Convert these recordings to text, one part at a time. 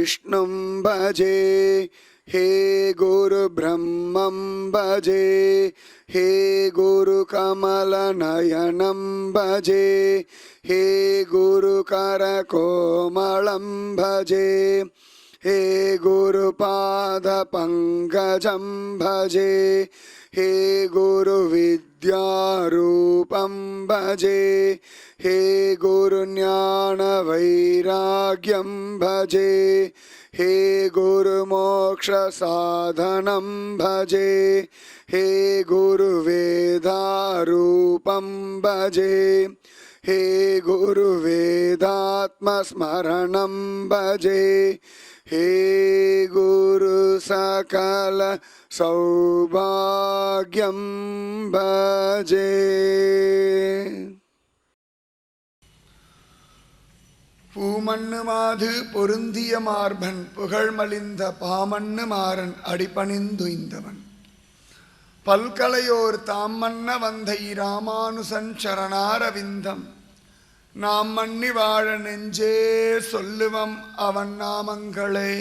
विष्णुं भजे हे गुरु ब्रह्मं भजे हे गुरु कमलनयनं भजे हे गुरु करकोमलं भजे हे गुरुपादपङ्कजं भजे हे गुरुविद्यारूपं भजे हे गुरुज्ञानवैराग्यं भजे हे गुरुमोक्षसाधनं भजे हे गुरुवेदारूपं भजे हे गुरुवेदात्मस्मरणं भजे हे गुरु सकल सौभाग्यं भजे. பூமண்ணு மாது பொருந்திய மார்பன் புகழ்மலிந்த பாமண்ணு மாறன் அடிபணிந்துய்ந்தவன் பல்கலையோர் தாமன்ன வந்தை ராமானுசன் சரணாரவிந்தம் நாம் மன்னி வாழ நெஞ்சே சொல்லுவம் அவன் நாமங்களே.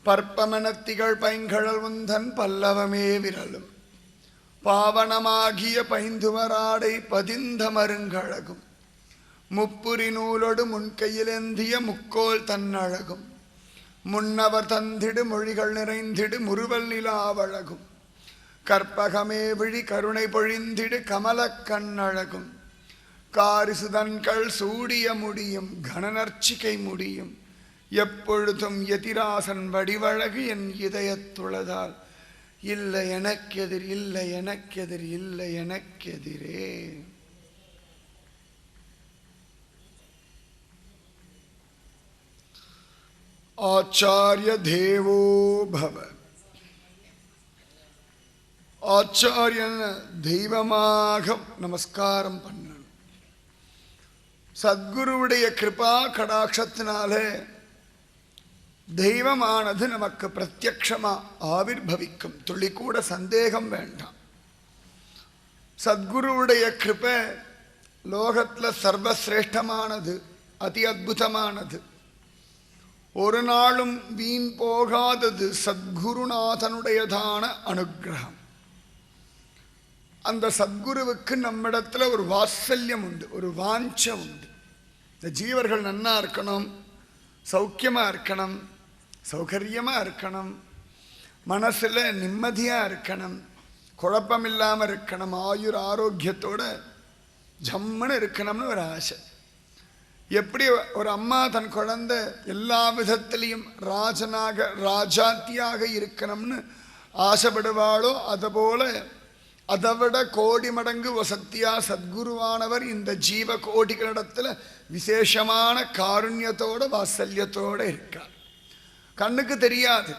பற்பமனத்திகள் பைங்கழல் உந்தன் பல்லவமே விரலும் பாவனமாகிய பைந்துவராடை பதிந்த மருங்கழகும் முப்புரி நூலொடு முன்கையிலேந்திய முக்கோல் தன்னழகும் முன்னவர் தந்திடு மொழிகள் நிறைந்திடு முறுவல் நிலாவழகும் கற்பகமே விழி கருணை பொழிந்திடு கமலக் கண்ணழகும் காரிசுதன்கள் சூடிய முடியும் கணநர்ச்சிகை முடியும் எப்பொழுதும் எதிராசன் வடிவழகு என் இதயத்துளதால் இல்லை எனக்கெதிர் இல்லை எனக்கெதிர் இல்லை எனக்கெதிரே. ஆச்சாரிய தேவோ பவ. ஆச்சாரியன் தெய்வமாக நமஸ்காரம் பண்ணணும். சத்குருவுடைய கிருபா கடாட்சத்தினாலே தெய்வமானது நமக்கு பிரத்யக்ஷமா ஆவிர்பவிக்கும். துளி கூட சந்தேகம் வேண்டாம். சத்குருவுடைய கிருபை லோகத்தில் சர்வசிரேஷ்டமானது, அதி அத்புதமானது, ஒரு நாளும் வீண் போகாதது சத்குருநாதனுடையதான அனுகிரகம். அந்த சத்குருவுக்கு நம்மிடத்துல ஒரு வாத்சல்யம் உண்டு, ஒரு வாஞ்சை உண்டு. இந்த ஜீவர்கள் நன்னா இருக்கணும், சௌக்கியமாக இருக்கணும், சௌகரியமாக இருக்கணும், மனசில் நிம்மதியாக இருக்கணும், குழப்பம் இல்லாமல் இருக்கணும், ஆயுர் ஆரோக்கியத்தோட ஜம்முன்னு இருக்கணும்னு ஒரு ஆசை. எப்படி ஒரு அம்மா தன் குழந்தை எல்லா விதத்திலையும் ராஜனாக ராஜாத்தியாக இருக்கணும்னு ஆசைப்படுவாளோ அதுபோல அதை விட கோடி மடங்கு வசத்தியா சத்குருவானவர் இந்த ஜீவ கோடிகளிடத்துல விசேஷமான காருண்யத்தோட வாத்சல்யத்தோட இருக்கார். கண்ணுக்கு தெரியாது.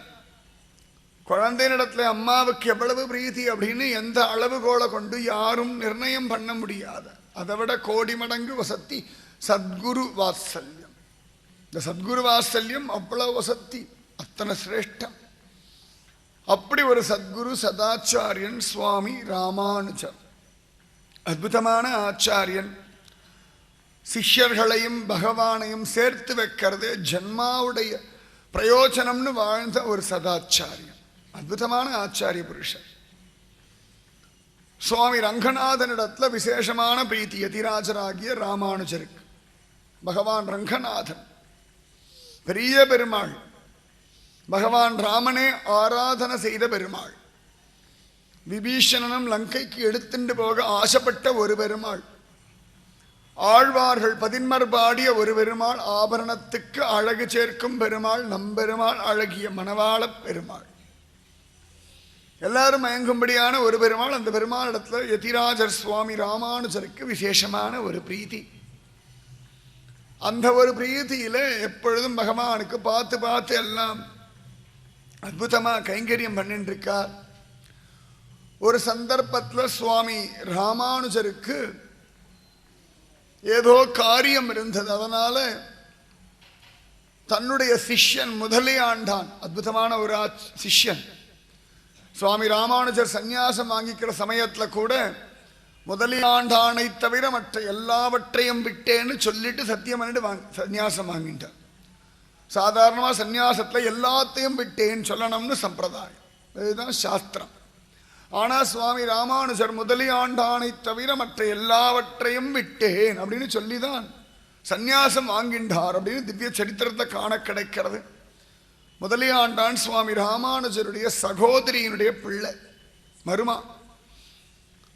குழந்தையினிடத்துல அம்மாவுக்கு எவ்வளவு பிரீத்தி அப்படின்னு எந்த அளவுகோலை கொண்டு யாரும் நிர்ணயம் பண்ண முடியாது. அதை விட கோடி மடங்கு வசத்தி சத்குரு வாத்சல்யம். இந்த சத்குரு வாத்சல்யம் அவ்வளவு வசத்தி, அத்தனை சிரேஷ்டம். அப்படி ஒரு சத்குரு சதாச்சாரியன் சுவாமி ராமானுஜர். அற்புதமான ஆச்சாரியன். சிஷ்யர்களையும் பகவானையும் சேர்த்து வைக்கிறது ஜன்மாவுடைய பிரயோஜனம்னு வாழ்ந்த ஒரு சதாச்சாரியன். அற்புதமான ஆச்சாரிய புருஷர். சுவாமி ரங்கநாதனிடத்துல விசேஷமான பிரீத்தி யதிராஜராகிய ராமானுஜருக்கு. பகவான் ரங்கநாதன் பெரிய பெருமாள். பகவான் ராமனே ஆராதனை செய்த பெருமாள். விபீஷணனும் லங்கைக்கு எடுத்துட்டு போக ஆசைப்பட்ட ஒரு பெருமாள். ஆழ்வார்கள் பதின்மர் பாடிய ஒரு பெருமாள். ஆபரணத்துக்கு அழகு சேர்க்கும் பெருமாள் நம்பெருமாள், அழகிய மணவாள பெருமாள். எல்லாரும் மயங்கும்படியான ஒரு பெருமாள். அந்த பெருமாள் இடத்துல யதிராஜர் சுவாமி ராமானுஜருக்கு விசேஷமான ஒரு பிரீத்தி. அந்த ஒரு பிரீத்தியில எப்பொழுதும் பகவானுக்கு பார்த்து பார்த்து எல்லாம் அற்புதமா கைங்கரியம் பண்ணிட்டு இருக்கார். ஒரு சந்தர்ப்பத்தில் சுவாமி ராமானுஜருக்கு ஏதோ காரியம் இருந்தது. அதனால தன்னுடைய சிஷ்யன் முதலியாண்டான், அற்புதமான ஒரு சிஷ்யன். சுவாமி ராமானுஜர் சந்நியாசம் வாங்கிக்கிற சமயத்தில் கூட முதலியாண்டானை தவிர மற்ற எல்லாவற்றையும் விட்டேன்னு சொல்லிட்டு சத்தியம் பண்ணிட்டு சந்நியாசம் வாங்கிட்டார். சாதாரணமாக சந்நியாசத்தில் எல்லாத்தையும் விட்டேன்னு சொல்லணும்னு சம்பிரதாயம், இதுதான் சாஸ்திரம். ஆனால் சுவாமி ராமானுஜர் முதலியாண்டானை தவிர மற்ற எல்லாவற்றையும் விட்டேன் அப்படின்னு சொல்லிதான் சந்நியாசம் வாங்கின்றார் அப்படின்னு திவ்ய சரித்திரத்தை காண கிடைக்கிறது. முதலியாண்டான் சுவாமி ராமானுஜருடைய சகோதரியினுடைய பிள்ளை, மருமா.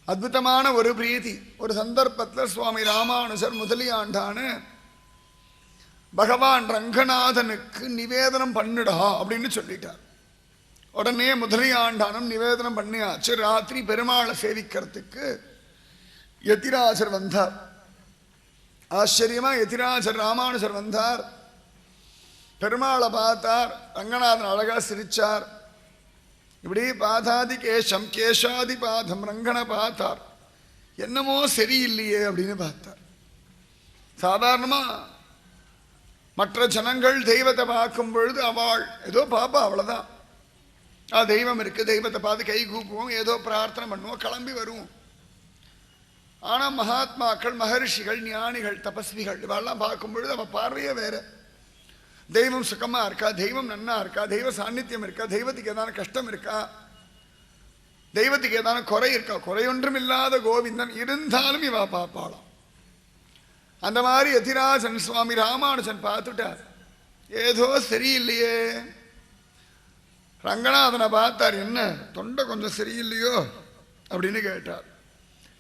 அற்புதமான ஒரு பிரீதி. ஒரு சந்தர்ப்பத்தில் சுவாமி ராமானுஜர் முதலியாண்டான பகவான் ரங்கநாதனுக்கு நிவேதனம் பண்ணிடா அப்படின்னு சொல்லிட்டார். உடனே முதலியாண்டானம் நிவேதனம் பண்ணியாச்சு. ராத்திரி பெருமாளை சேவிக்கிறதுக்கு யதிராஜர் வந்தார். ஆச்சரியமா யதிராஜர் ராமானுஜர் வந்தார். பெருமாளை பார்த்தார். ரங்கநாதன் அழகா சிரிச்சார். இப்படி பாதாதி கேசம் கேசாதி பாதம் ரங்கனை பார்த்தார். என்னமோ சரியில்லையே அப்படின்னு பார்த்தார். சாதாரணமா மற்ற ஜனங்கள் தெய்வத்தை பார்க்கும் பொழுது அவள் ஏதோ பாப்பா, அவ்வளவுதான். தெய்வம் இருக்கு, தெய்வத்தை பார்த்து கை கூப்புவோம், ஏதோ பிரார்த்தனை பண்ணுவோம், கிளம்பி வருவோம். ஆனா மகாத்மாக்கள், மகர்ஷிகள், ஞானிகள், தபஸ்விகள் இவெல்லாம் பார்க்கும் பொழுது அவ பார்வையே வேற. தெய்வம் சுகமா இருக்கா, தெய்வம் நன்னா இருக்கா, தெய்வ சாநித்தியம் இருக்கா, தெய்வத்துக்கு ஏதான கஷ்டம் இருக்கா, தெய்வத்துக்கு ஏதான குறை இருக்கா, குறையொன்றும் இல்லாத கோவிந்தன் இருந்தாலும் இவா பார்ப்பாளாம். அந்த மாதிரி யதிராஜன் சுவாமி ராமானுஜன் பார்த்துட்டார். ஏதோ சரியில்லையே. ரங்கநாதனை பார்த்தார். என்ன தொண்டை கொஞ்சம் சரியில்லையோ அப்படின்னு கேட்டார்.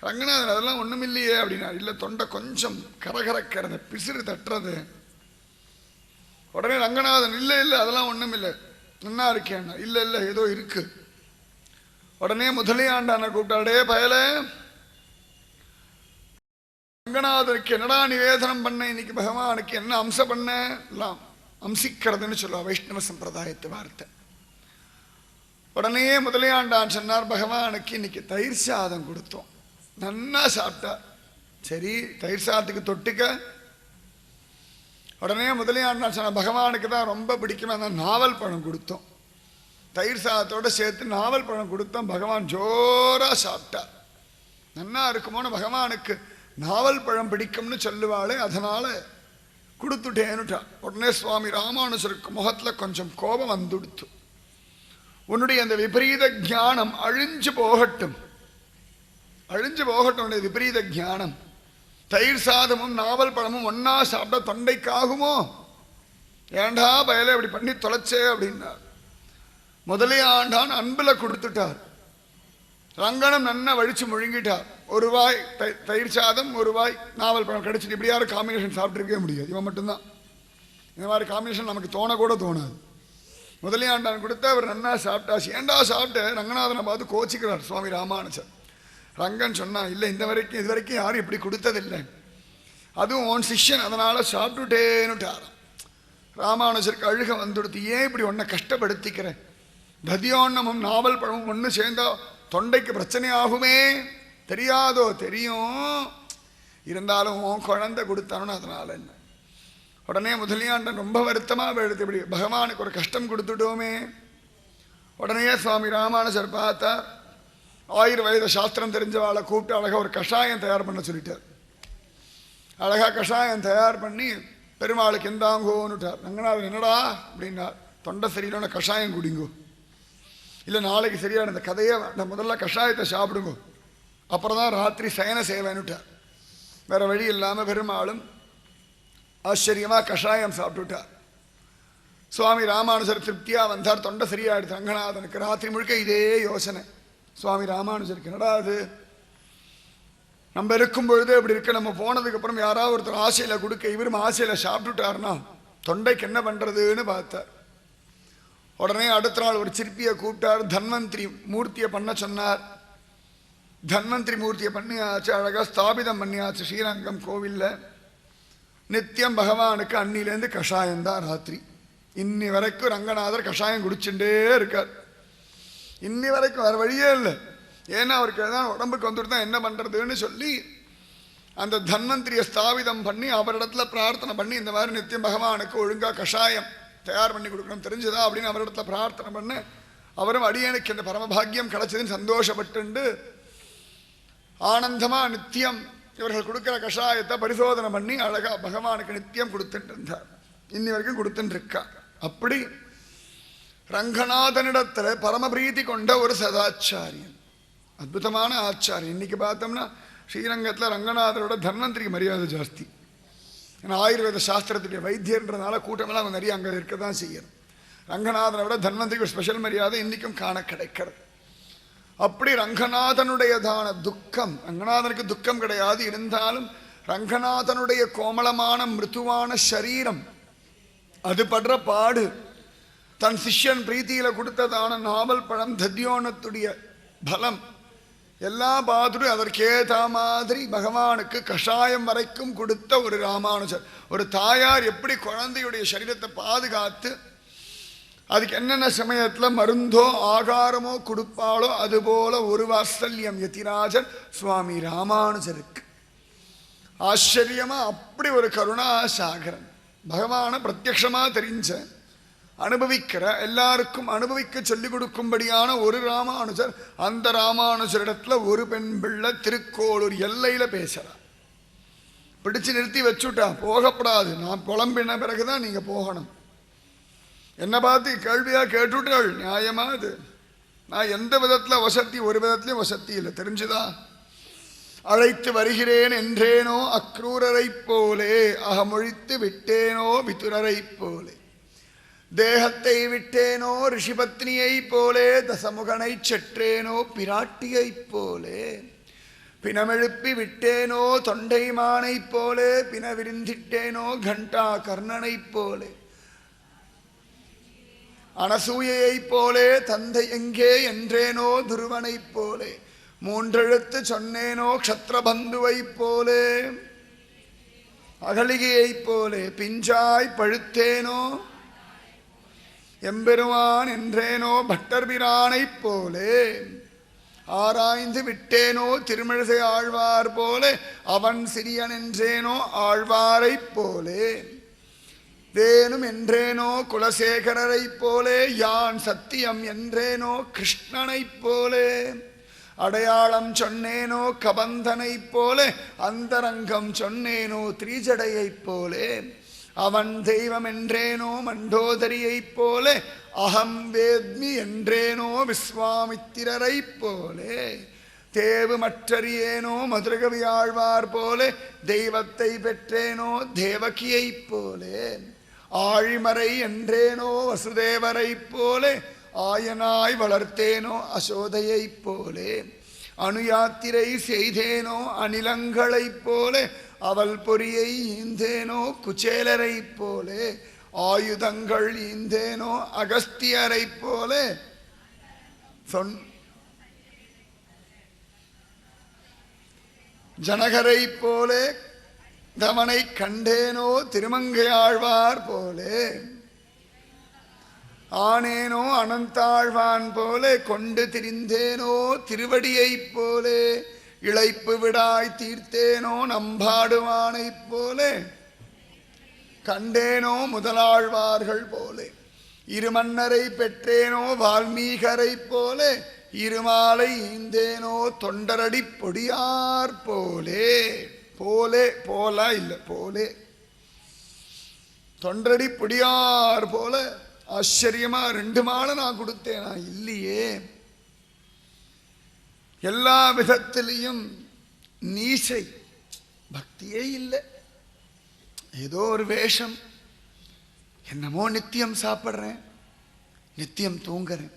ரங்கநாதன் அதெல்லாம் ஒண்ணும் இல்லையே அப்படின்னா. இல்லை, தொண்டை கொஞ்சம் கரகரக்கிறது, பிசிறு தட்டுறது. உடனே ரங்கநாதன் இல்லை இல்லை அதெல்லாம் ஒண்ணும் இல்லை, நல்லா இருக்கேன். இல்லை இல்லை ஏதோ இருக்கு. உடனே முதலியாண்டான கூப்பிட்டாடே பயல, ரங்கநாதருக்கு என்னடா நிவேதனம் பண்ண இன்னைக்கு, பகவானுக்கு என்ன அம்சம் பண்ண, எல்லாம் அம்சிக்கிறதுன்னு சொல்லுவா வைஷ்ணவ சம்பிரதாயத்து வார்த்தை. உடனே முதலியாண்டான் சொன்னார், பகவானுக்கு இன்னைக்கு தயிர் சாதம் கொடுத்தோம், நன்னா சாப்பிட்டார். சரி, தயிர் சாதத்துக்கு தொட்டுக்க. உடனே முதலியாண்டான் சொன்னார், பகவானுக்கு தான் ரொம்ப பிடிக்குமே, அந்த நாவல் பழம் கொடுத்தோம். தயிர் சாதத்தோடு சேர்த்து நாவல் பழம் கொடுத்தோம். பகவான் ஜோரா சாப்பிட்டார். நன்னா இருக்குமோன்னு பகவானுக்கு நாவல் பழம் பிடிக்கும்னு சொல்லுவாளே, அதனால கொடுத்துட்டேன்னுட்டா. உடனே சுவாமி ராமானுஜருக்கு முகத்துல கொஞ்சம் கோபம் வந்துடுத்து. உன்னுடைய அந்த விபரீத ஞானம் அழிஞ்சு போகட்டும், அழிஞ்சு போகட்டும் உன்னுடைய விபரீத ஞானம். தயிர் சாதமும் நாவல் பழமும் ஒன்னா சாப்பிட தொண்டைக்காகுமோ? ஏண்டா பயலே அப்படி பண்ணி தொலைச்சே அப்படின்னார். முதலியாண்டான் அன்புல கொடுத்துட்டார். ரங்கனம் நன்னா வழிச்சு முழுங்கிட்டார். ஒரு வாய் தயிர் சாதம், ஒரு வாய் நாவல் பழம் கிடைச்சிட்டு. இப்படி யாரும் காம்பினேஷன் சாப்பிட்டுருக்கவே முடியாது, இவன் மட்டும்தான். இந்த மாதிரி காம்பினேஷன் நமக்கு தோணக்கூட தோணாது. முதலியாண்டான் கொடுத்த அவர் நன்னா சாப்பிட்டாச்சு. ஏண்டா சாப்பிட்டு ரங்கநாதனை பார்த்து கோச்சிக்கிறார் சுவாமி ராமானுஜர். ரங்கன் சொன்னா, இல்லை இது வரைக்கும் யாரும் இப்படி கொடுத்ததில்லை, அதுவும் உன் சிஷ்யன், அதனால சாப்பிட்டுட்டேன்னுட்டார். ராமானுஜருக்கு அழுக வந்துடுத்து. ஏன் இப்படி ஒன்றை கஷ்டப்படுத்திக்கிறேன்? ததியோன்னமும் நாவல் பழமும் ஒன்று சேர்ந்தா தொண்டைக்கு பிரச்சனை ஆகுமே, தெரியாதோ? தெரியும், இருந்தாலும் குழந்தை கொடுத்தானு அதனால என்ன. உடனே முதலியாண்டன் ரொம்ப வருத்தமாக எழுது, இப்படி பகவானுக்கு ஒரு கஷ்டம் கொடுத்துட்டோமே. உடனே சுவாமி ராமானுஜர் பார்த்தா, 1000 வயது சாஸ்திரம் தெரிஞ்சவாளை கூப்பிட்டு அழகா ஒரு கஷாயம் தயார் பண்ண சொல்லிட்டார். அழகா கஷாயம் தயார் பண்ணி பெருமாளுக்கு எந்தாங்கோன்னுட்டார். ரங்கநாதன் என்னடா அப்படின்னா, தொண்டை சரியில்லைன்னா கஷாயம் குடிங்கோ, இல்லை நாளைக்கு சரியான இந்த கதையே வேண்டாம், முதல்ல கஷாயத்தை சாப்பிடுங்கோ, அப்புறம் தான் ராத்திரி சயன சேவைன்னுட்டார். வேற வழி இல்லாமல் பெருமாளும் ஆச்சரியமாக கஷாயம் சாப்பிட்டுட்டார். சுவாமி ராமானுஜர் திருப்தியாக வந்தார். தொண்டை சரியாயிடுச்சு ரங்கநாதனுக்கு. ராத்திரி முழுக்க இதே யோசனை சுவாமி ராமானுஜருக்கு. என்னடா அது, நம்ம இருக்கும் பொழுது அப்படி இருக்க, நம்ம போனதுக்கப்புறம் யாராவது ஒருத்தர் ஆசையில் கொடுக்க இவரும் ஆசையில் சாப்பிட்டுட்டாருன்னா தொண்டைக்கு என்ன பண்ணுறதுன்னு பார்த்தார். உடனே அடுத்த நாள் ஒரு சிற்பியை கூப்பிட்டார். தன்வந்திரி மூர்த்தியை பண்ண சொன்னார். தன்வந்திரி மூர்த்தியை பண்ணியாச்சு, அழகாக ஸ்தாபிதம் பண்ணியாச்சு ஸ்ரீரங்கம் கோவிலில். நித்தியம் பகவானுக்கு அன்னிலேருந்து கஷாயம்தான் ராத்திரி. இன்னி வரைக்கும் ரங்கநாதர் கஷாயம் குடிச்சுட்டே இருக்கார். இன்னி வரைக்கும் வேறு வழியே இல்லை. ஏன்னா அவருக்கு ஏதாவது உடம்புக்கு வந்துட்டு தான் என்ன பண்ணுறதுன்னு சொல்லி அந்த தன்வந்திரியை ஸ்தாபிதம் பண்ணி அவரிடத்துல பிரார்த்தனை பண்ணி, இந்த மாதிரி நித்தியம் பகவானுக்கு ஒழுங்காக கஷாயம் தயார் பண்ணி கொடுக்கணும் தெரிஞ்சுதா அப்படின்னு அவரிடத்துல பிரார்த்தனை பண்ண, அவரும் அடியனுக்கு இந்த பரமபாகியம் கிடைச்சதுன்னு சந்தோஷப்பட்டு ஆனந்தமா நித்தியம் இவர்கள் கொடுக்குற கஷாயத்தை பரிசோதனை பண்ணி அழகா பகவானுக்கு நித்தியம் கொடுத்துட்டு இருந்தார். இன்னி வரைக்கும் கொடுத்துட்டு இருக்கா. அப்படி ரங்கநாதனிடத்துல பரமபிரீதி கொண்ட ஒரு சதாச்சாரியன், அற்புதமான ஆச்சாரியன். இன்னைக்கு பார்த்தோம்னா ஸ்ரீரங்கத்தில் ரங்கநாதரோட தன்வந்திரிக்கு மரியாதை ஜாஸ்தி. ஏன்னா ஆயுர்வேத சாஸ்திரத்துடைய வைத்தியன்றதுனால கூட்டமெல்லாம் அவங்க நிறைய அங்கே இருக்க தான் செய்யணும். ரங்கநாதனை விட தன்வந்திரிக்கு ஒரு ஸ்பெஷல் மரியாதை இன்றைக்கும் காண கிடைக்கிறது. அப்படி ரங்கநாதனுடையதான துக்கம், ரங்கநாதனுக்கு துக்கம் கிடையாது, இருந்தாலும் ரங்கநாதனுடைய கோமளமான மிருதுவான சரீரம் அது படுற பாடு, தன் சிஷ்யன் பிரீத்தியில கொடுத்ததான நாவல் பழம் தத்யோனத்துடைய பலம் எல்லாம் பார்த்துட்டு அதற்கேற்ற மாதிரி பகவானுக்கு கஷாயம் வரைக்கும் கொடுத்த ஒரு ராமானுஜர். ஒரு தாயார் எப்படி குழந்தையுடைய சரீரத்தை பாதுகாத்து அதுக்கு என்னென்ன சமயத்தில் மருந்தோ ஆகாரமோ கொடுப்பாளோ அதுபோல ஒரு வாத்சல்யம் யதிராஜன் சுவாமி ராமானுஜருக்கு. ஆச்சரியமா அப்படி ஒரு கருணா சாகரன், பகவானை பிரத்யக்ஷமா தெரிஞ்ச அனுபவிக்கிற எல்லாருக்கும் அனுபவிக்க சொல்லிக் கொடுக்கும்படியான ஒரு ராமானுஜர். அந்த ராமானுஜரிடத்துல ஒரு பெண் பிள்ளை திருக்கோளூர் எல்லையில பேசுறார். பிடிச்சு நிறுத்தி வச்சுட்டா, போகப்படாது, நான் புலம்பின பிறகுதான் நீங்க போகணும். என்ன பார்த்து கேள்வியா கேட்டுட்டாள். நியாயமா அது? நான் எந்த விதத்துல வசதி, ஒரு விதத்திலையும் வசதி இல்லை, தெரிஞ்சுதா? அழைத்து வருகிறேன் என்றேனோ அக்ரூரரை போலே, அகமொழித்து விட்டேனோ விதுரரை போலே, தேகத்தை விட்டேனோ ரிஷிபத்னியை போலே, தசமுகனை செற்றேனோ பிராட்டியை போலே, பிணமெழுப்பி விட்டேனோ தொண்டைமானை போலே, பிணவிருந்திட்டேனோ கண்டா கர்ணனை போலே, அனசூயை போலே தந்தை எங்கே என்றேனோ துருவனை போலே, மூன்றெழுத்து சொன்னேனோ க்ஷத்ரபந்துவை போலே, அகலிகையை போலே, பிஞ்சாய் பழுத்தேனோ எம்பெருமான் என்றேனோ பட்டர்பிரானை போலே, ஆராய்ந்து விட்டேனோ திருமிழிசை ஆழ்வார் போலே, அவன் சிறியன் என்றேனோ ஆழ்வாரை போலே, தேனும் என்றேனோ குலசேகரரை போலே, யான் சத்தியம் என்றேனோ கிருஷ்ணனை போலே, அடையாளம் சொன்னேனோ கபந்தனை போலே, அந்தரங்கம் சொன்னேனோ திரிஜடையை போலே, அவன் தெய்வம் என்றேனோ மண்டோதரியை போலே, அகம் வேத்மி என்றேனோ விஸ்வாமித்திரரை போலே, தேவு மற்றறியேனோ மதுரகவி ஆழ்வார் போலே, தெய்வத்தை பெற்றேனோ தேவகியை போலே, ஆழிமறை என்றேனோ வசுதேவரை போலே, ஆயனாய் வளர்த்தேனோ அசோதையை போலே, அணுயாத்திரை செய்தேனோ அநிலங்களை போலே, அவள் பொறியை ஈந்தேனோ குச்சேலரை போலே, ஆயுதங்கள் ஈந்தேனோ அகஸ்தியரை போலே, ஜனகரை போலே, தவனை கண்டேனோ திருமங்கையாழ்வார் போலே, ஆனேனோ அனந்தாழ்வான் போலே, கொண்டு திரிந்தேனோ திருவடியை போலே, இளைப்பு விடாய் தீர்த்தேனோ நம்பாடுவானை போலே, கண்டேனோ முதலாழ்வார்கள் போலே, இருமன்னரை பெற்றேனோ வால்மீகரை போலே, இருமாலை ஈந்தேனோ தொண்டரடி பொடியார் போலே. போலே போலா இல்லை, போலே தொண்டரடி பொடியார் போல. ஆச்சரியமா 2 மாலை நான் கொடுத்தேனா? இல்லையே. எல்லா விதத்திலையும் நீசை, பக்தியே இல்லை. ஏதோ ஒரு வேஷம், என்னமோ நித்தியம் சாப்பிட்றேன், நித்தியம் தூங்குறேன்,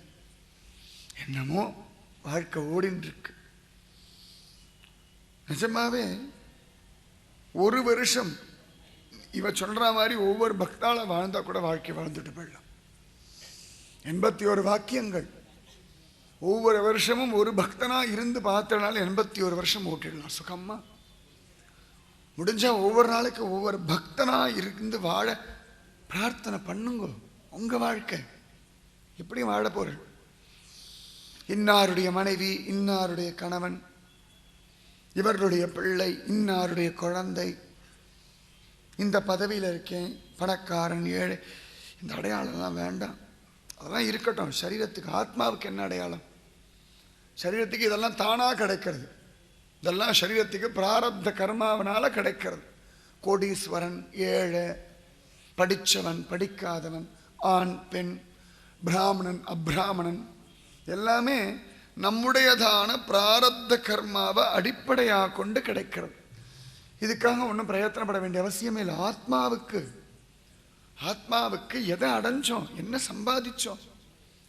என்னமோ வாழ்க்கை ஓடின்னு இருக்கு. நிஜமாவே ஒரு வருஷம் இவ சொல்ற மாதிரி ஒவ்வொரு பக்தால வாழ்ந்தா கூட வாழ்க்கை வாழ்ந்துட்டு போயிடலாம். 81 வாக்கியங்கள். ஒவ்வொரு வருஷமும் ஒரு பக்தனா இருந்து பார்த்தனால 81 வருஷம் ஓட்டிடலாம் சுகமா. முடிஞ்சா ஒவ்வொரு நாளைக்கு ஒவ்வொரு பக்தனா இருந்து வாழ பிரார்த்தனை பண்ணுங்க. உங்க வாழ்க்கை எப்படி வாழ போற? இன்னாருடைய மனைவி, இன்னாருடைய கணவன், இவர்களுடைய பிள்ளை, இன்னாருடைய குழந்தை, இந்த பதவியில் இருக்கேன், பணக்காரன் ஏழை, இந்த அடையாளம்லாம் வேண்டாம். அதெல்லாம் இருக்கட்டும். சரீரத்துக்கு, ஆத்மாவுக்கு என்ன அடையாளம்? சரீரத்துக்கு இதெல்லாம் தானாக கிடைக்கிறது. இதெல்லாம் சரீரத்துக்கு பிராரப்த கர்மாவனால கிடைக்கிறது. கோடீஸ்வரன், ஏழை, படித்தவன் படிக்காதவன், ஆண் பெண், பிராமணன் அப்ராமணன், எல்லாமே நம்முடையதான பிராரப்த கர்மாவை அடிப்படையாக கொண்டு கிடைக்கிறது. இதுக்காக ஒன்றும் பிரயத்தனப்பட வேண்டிய அவசியமே இல்லை. ஆத்மாவுக்கு எதை அடைஞ்சோம், என்ன சம்பாதிச்சோம்?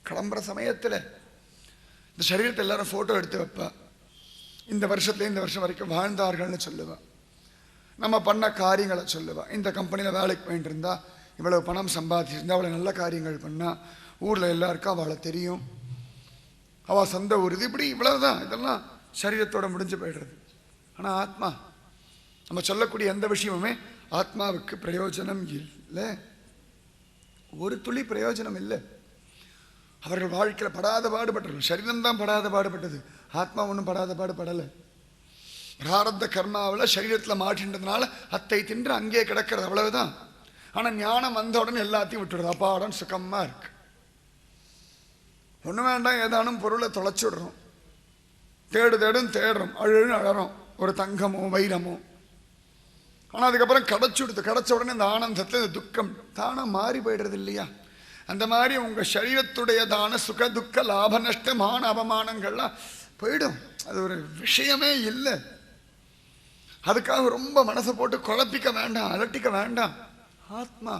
கிளம்புற சமயத்தில் இந்த சரீரத்தை எல்லாரும் ஃபோட்டோ எடுத்து வைப்பா. இந்த வருஷத்துல இந்த வருஷம் வரைக்கும் வாழ்ந்தார்கள்னு சொல்லுவா. நம்ம பண்ண காரியங்களை சொல்லுவா. இந்த கம்பெனியில் வேலைக்கு போயிட்டு இருந்தா, இவ்வளவு பணம் சம்பாதிச்சிருந்தா, அவ்வளோ நல்ல காரியங்கள் பண்ணால் ஊரில் எல்லாருக்கும் அவளை தெரியும், அவள் சொந்த ஊர் இது, இப்படி இவ்வளவுதான். இதெல்லாம் சரீரத்தோட முடிஞ்சு போயிடுறது. ஆனால் ஆத்மா, நம்ம சொல்லக்கூடிய எந்த விஷயமுமே ஆத்மாவுக்கு பிரயோஜனம் இல்லை. ஒரு துளி பிரயோஜனம் இல்லை. அவர்கள் வாழ்க்கையில் படாத பாடுபட்டவர்கள். சரீரம்தான் படாத பாடுபட்டது, ஆத்மா ஒன்றும் படாத பாடுபடலை. பிராரப்த கர்மாவில் சரீரத்தில் மாட்டின்றதுனால அத்தை தின்று அங்கே கிடக்கிறது, அவ்வளவுதான். ஆனால் ஞானம் வந்த உடனே எல்லாத்தையும் விட்டுடுறது. அப்பாடன் சுகமா இருக்கு. ஒன்றும் வேண்டாம், ஏதானும் பொருளை தொலைச்சி விடுறோம், தேடுறோம், அழறோம், ஒரு தங்கமோ வைரமோ. ஆனால் அதுக்கப்புறம் கிடைச்ச உடனே இந்த ஆனந்தத்தில் இந்த துக்கம் தானாக மாறி போயிடுறது இல்லையா? அந்த மாதிரி உங்கள் சரீரத்துடையதான சுக துக்க லாப நஷ்டமான அவமானங்கள்லாம் போயிடும். அது ஒரு விஷயமே இல்லை. அதுக்காக ரொம்ப மனசை போட்டு குழப்பிக்க வேண்டாம், அலட்டிக்க வேண்டாம். ஆத்மா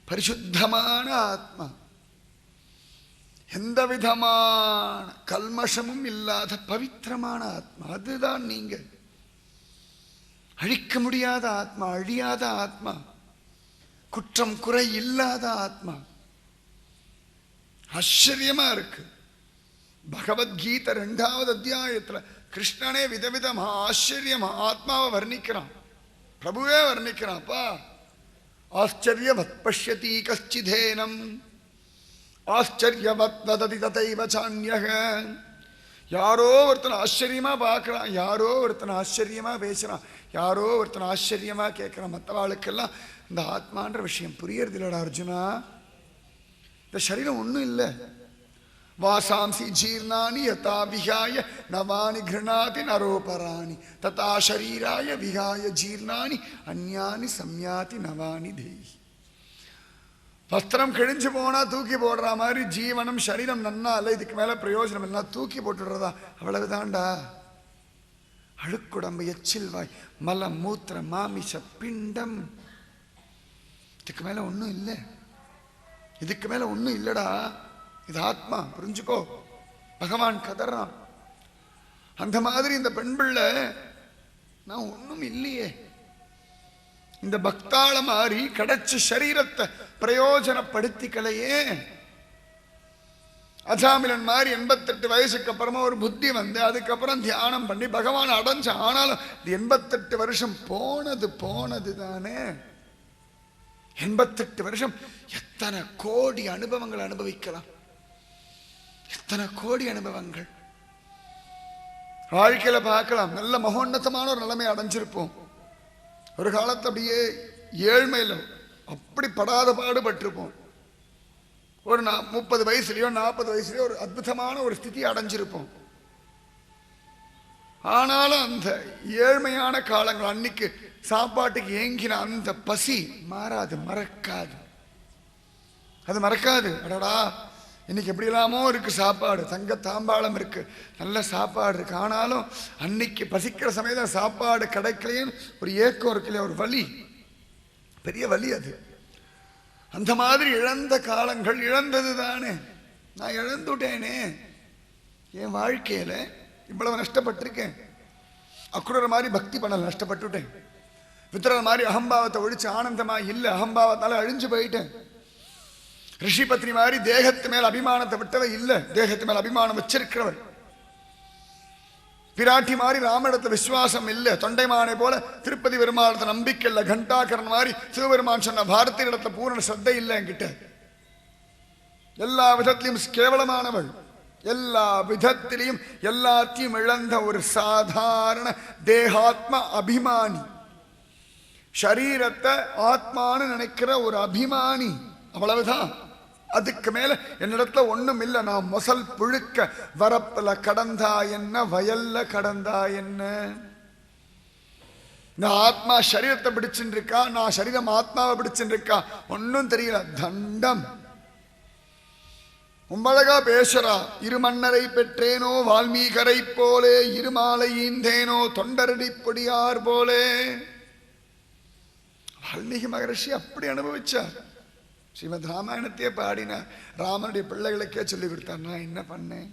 பரிசுத்தமான ஆத்மா, எந்த விதமான கல்மஷமும் இல்லாத பவித்திரமான ஆத்மா. அதுதான் நீங்க. அழிக்க முடியாத ஆத்மா, அழியாத ஆத்மா, குற்றம் குறை இல்லாத ஆத்மா. ஆச்சரியமா இருக்கு. பகவத்கீதை 2வது அத்தியாயத்தில் கிருஷ்ணனே விதவிதமா ஆச்சரியமா ஆத்மாவை வர்ணிக்கிறான். பிரபுவே வர்ணிக்கிறான்ப்பா. ஆச்சரியவத் பஷ்யதி கச்சிதேனம் ஆச்சரியவத் வததி ததைவ சான்யக. யாரோ ஒருத்தன் ஆச்சரியமா பார்க்கறான், யாரோ ஒருத்தன் ஆச்சரியமா பேசுறான், யாரோ ஒருத்தன் ஆச்சரியமா கேட்கிறான். மற்றவாளுக்கெல்லாம் இந்த ஆத்மான்ற விஷயம் புரியறது இல்லடா அர்ஜுனா. இந்த சரீரம் ஒன்றும் இல்லை. வாசாம்சி ஜீர்ணானி யதா விஹாய நவானி கிருணாதி நரோபராணி ததா ஷரீராய விஹாய ஜீர்ணானி அந்யானி சம்யாதி நவானி தேஹி. வஸ்திரம் கிழிஞ்சு போனா தூக்கி போடுற மாதிரி ஜீவனம் சரீரம் நன்னா இல்லை, இதுக்கு மேல பிரயோஜனம் இல்லை, தூக்கி போட்டுடுறதா, அவ்வளவுதான்டா. அழுக்குடம்பு, எச்சில் வாய், மலம், மூத்திர, மாமிச பிண்டம், இதுக்கு மேல ஒன்றும் இல்லை. இதுக்கு மேல ஒன்றும் இல்லடா. இது ஆத்மா, புரிஞ்சுக்கோ. பகவான் கதறான். அந்த மாதிரி இந்த பெண் பிள்ளை நான் ஒன்றும் இல்லையே, இந்த பக்தாள மாதிரி கிடைச்ச சரீரத்தை பிரயோஜனப்படுத்திக்கலையே. அஜாமிலன் மாதிரி 88 வயசுக்கு அப்புறமா ஒரு புத்தி வந்து அதுக்கப்புறம் தியானம் பண்ணி பகவான் அடைஞ்ச. ஆனாலும் 88 வருஷம் போனது தானே. 88 வருஷம் எத்தனை கோடி அனுபவங்கள் அனுபவிக்கலாம், எத்தனை கோடி அனுபவங்கள் வாழ்க்கையில பார்க்கலாம். நல்ல மகோன்னதமான ஒரு நிலைமை அடைஞ்சிருப்போம். ஒரு காலத்து அப்படியே ஏழ்மையில அப்படி படாத பாடுபட்டிருப்போம். ஒரு 30 வயசுலயோ 40 வயசுலயோ ஒரு அற்புதமான ஒரு ஸ்திதி அடைஞ்சிருப்போம். ஆனாலும் அந்த ஏழ்மையான காலங்கள், அன்னைக்கு சாப்பாட்டுக்கு ஏங்கின அந்த பசி மாறாது, மறக்காது. அது மறக்காது. அடடா, இன்னைக்கு எப்படி இல்லாமோ இருக்கு சாப்பாடு, தங்க தாம்பாளம் இருக்கு, நல்ல சாப்பாடு இருக்கு. ஆனாலும் அன்னைக்கு பசிக்கிற சமயத்தில் சாப்பாடு கிடைக்கலையேன்னு ஒரு ஏக்கம் இருக்கு இல்லையா, ஒரு வலி, பெரிய வலி அது. அந்த மாதிரி இழந்த காலங்கள் இழந்தது தானே. நான் இழந்துட்டேனே, என் வாழ்க்கையில இவ்வளவு நஷ்டப்பட்டிருக்கேன். அக்குரர் மாதிரி பக்தி பண்ணல, நஷ்டப்பட்டுட்டேன். வித்திரர் மாதிரி அகம்பாவத்தை ஒழிச்சு ஆனந்தமா இல்லை, அகம்பாவத்தால அழிஞ்சு போயிட்டேன். ரிஷி பத்னி மாதிரி தேகத்து மேல் அபிமானத்தை விட்டவ இல்லை, தேகத்து மேல் அபிமானம் வச்சிருக்கிறவர். பிராட்டி மாதிரி ராமனிடத்துல விசுவாசம் இல்லை, தொண்டைமானை போல திருப்பதி பெருமாளத்தை நம்பிக்கை இல்லை. கண்டாகரன் மாதிரி சிவபெருமான் சொன்ன பாரதிய இடத்துல பூரண ஸ்ரத்தை இல்லை என்கிட்ட. எல்லா விதத்திலையும் கேவலமானவள், எல்லா விதத்திலையும் எல்லாத்தையும் இழந்த ஒரு சாதாரண தேகாத்ம அபிமானி, ஷரீரத்தை ஆத்மானு நினைக்கிற ஒரு அபிமானி, அவ்வளவுதான். அதுக்கு மேல என்னிடத்துல ஒண்ணும் இல்லை. நான் மொசல் புழுக்க வரப்புல கடந்தா என்ன, வயல்ல கடந்தா என்ன. இந்த ஆத்மா சரீரத்தை பிடிச்சுட்டு இருக்கா, நான் சரீரம் ஆத்மாவை பிடிச்சுட்டு இருக்கா, ஒன்னும் தெரியல. தண்டம். உம்பழகா பேசுறா. இருமன்னரை பெற்றேனோ வால்மீகரை போலே, இருமாலை ஈந்தேனோ தொண்டரடி பொடியார் போலே. வால்மீகி மகரிஷி அப்படி அனுபவிச்சார். ஸ்ரீமத் ராமாயணத்தையே பாடினார். ராமனுடைய பிள்ளைகளுக்கே சொல்லி கொடுத்தார். நான் என்ன பண்ணேன்?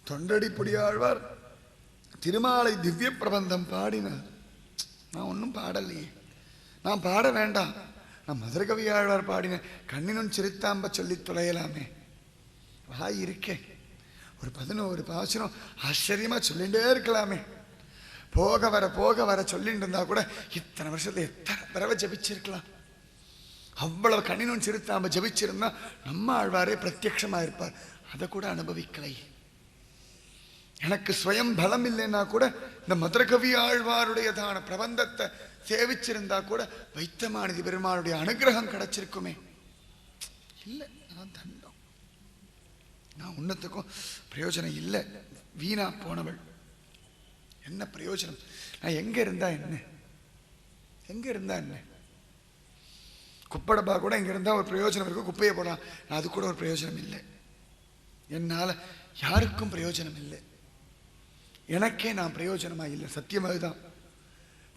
தொண்டடி பொடியாழ்வார் திருமாலை திவ்ய பிரபந்தம் பாடினார். நான் ஒன்றும் பாடலையே, நான் பாட வேண்டாம். நான் மதுரகவி ஆழ்வார் பாடினேன். கண்ணினும் சிரித்தாம்ப சொல்லி தொலையலாமே. வாய் இருக்கேன், ஒரு 11 பாசுரம் ஆச்சரியமா சொல்லிகிட்டே இருக்கலாமே. போக வர சொல்லிட்டு இருந்தா கூட இத்தனை வருஷத்துல எத்தனை தடவை ஜபிச்சிருக்கலாம். அவ்வளவு கண்ணினும் சிரித்தாம்ப ஜபிச்சிருந்தா நம்ம ஆழ்வாரே பிரத்யக்ஷமா இருப்பார். அதை கூட அனுபவிக்கலை. எனக்கு ஸ்வயம் பலம் இல்லைன்னா கூட இந்த மதுரகவி ஆழ்வாருடையதான பிரபந்தத்தை சேவிச்சிருந்தா கூட வைத்தமாநிதி பெருமாளுடைய அனுகிரகம் கிடைச்சிருக்குமே. இல்லை, நான் தண்டம், நான் உன்னத்துக்கும் பிரயோஜனம் இல்லை, வீணா போனவள். என்ன பிரயோஜனம்? நான் எங்க இருந்தா என்ன, எங்க இருந்தா என்ன? குப்படப்பா கூட இங்க இருந்தா ஒரு பிரயோஜனம் இருக்கும், குப்பையை போடலாம். நான் அது கூட ஒரு பிரயோஜனம் இல்லை. என்னால யாருக்கும் பிரயோஜனம் இல்லை, எனக்கே நான் பிரயோஜனமா இல்லை. சத்தியம் அதுதான்.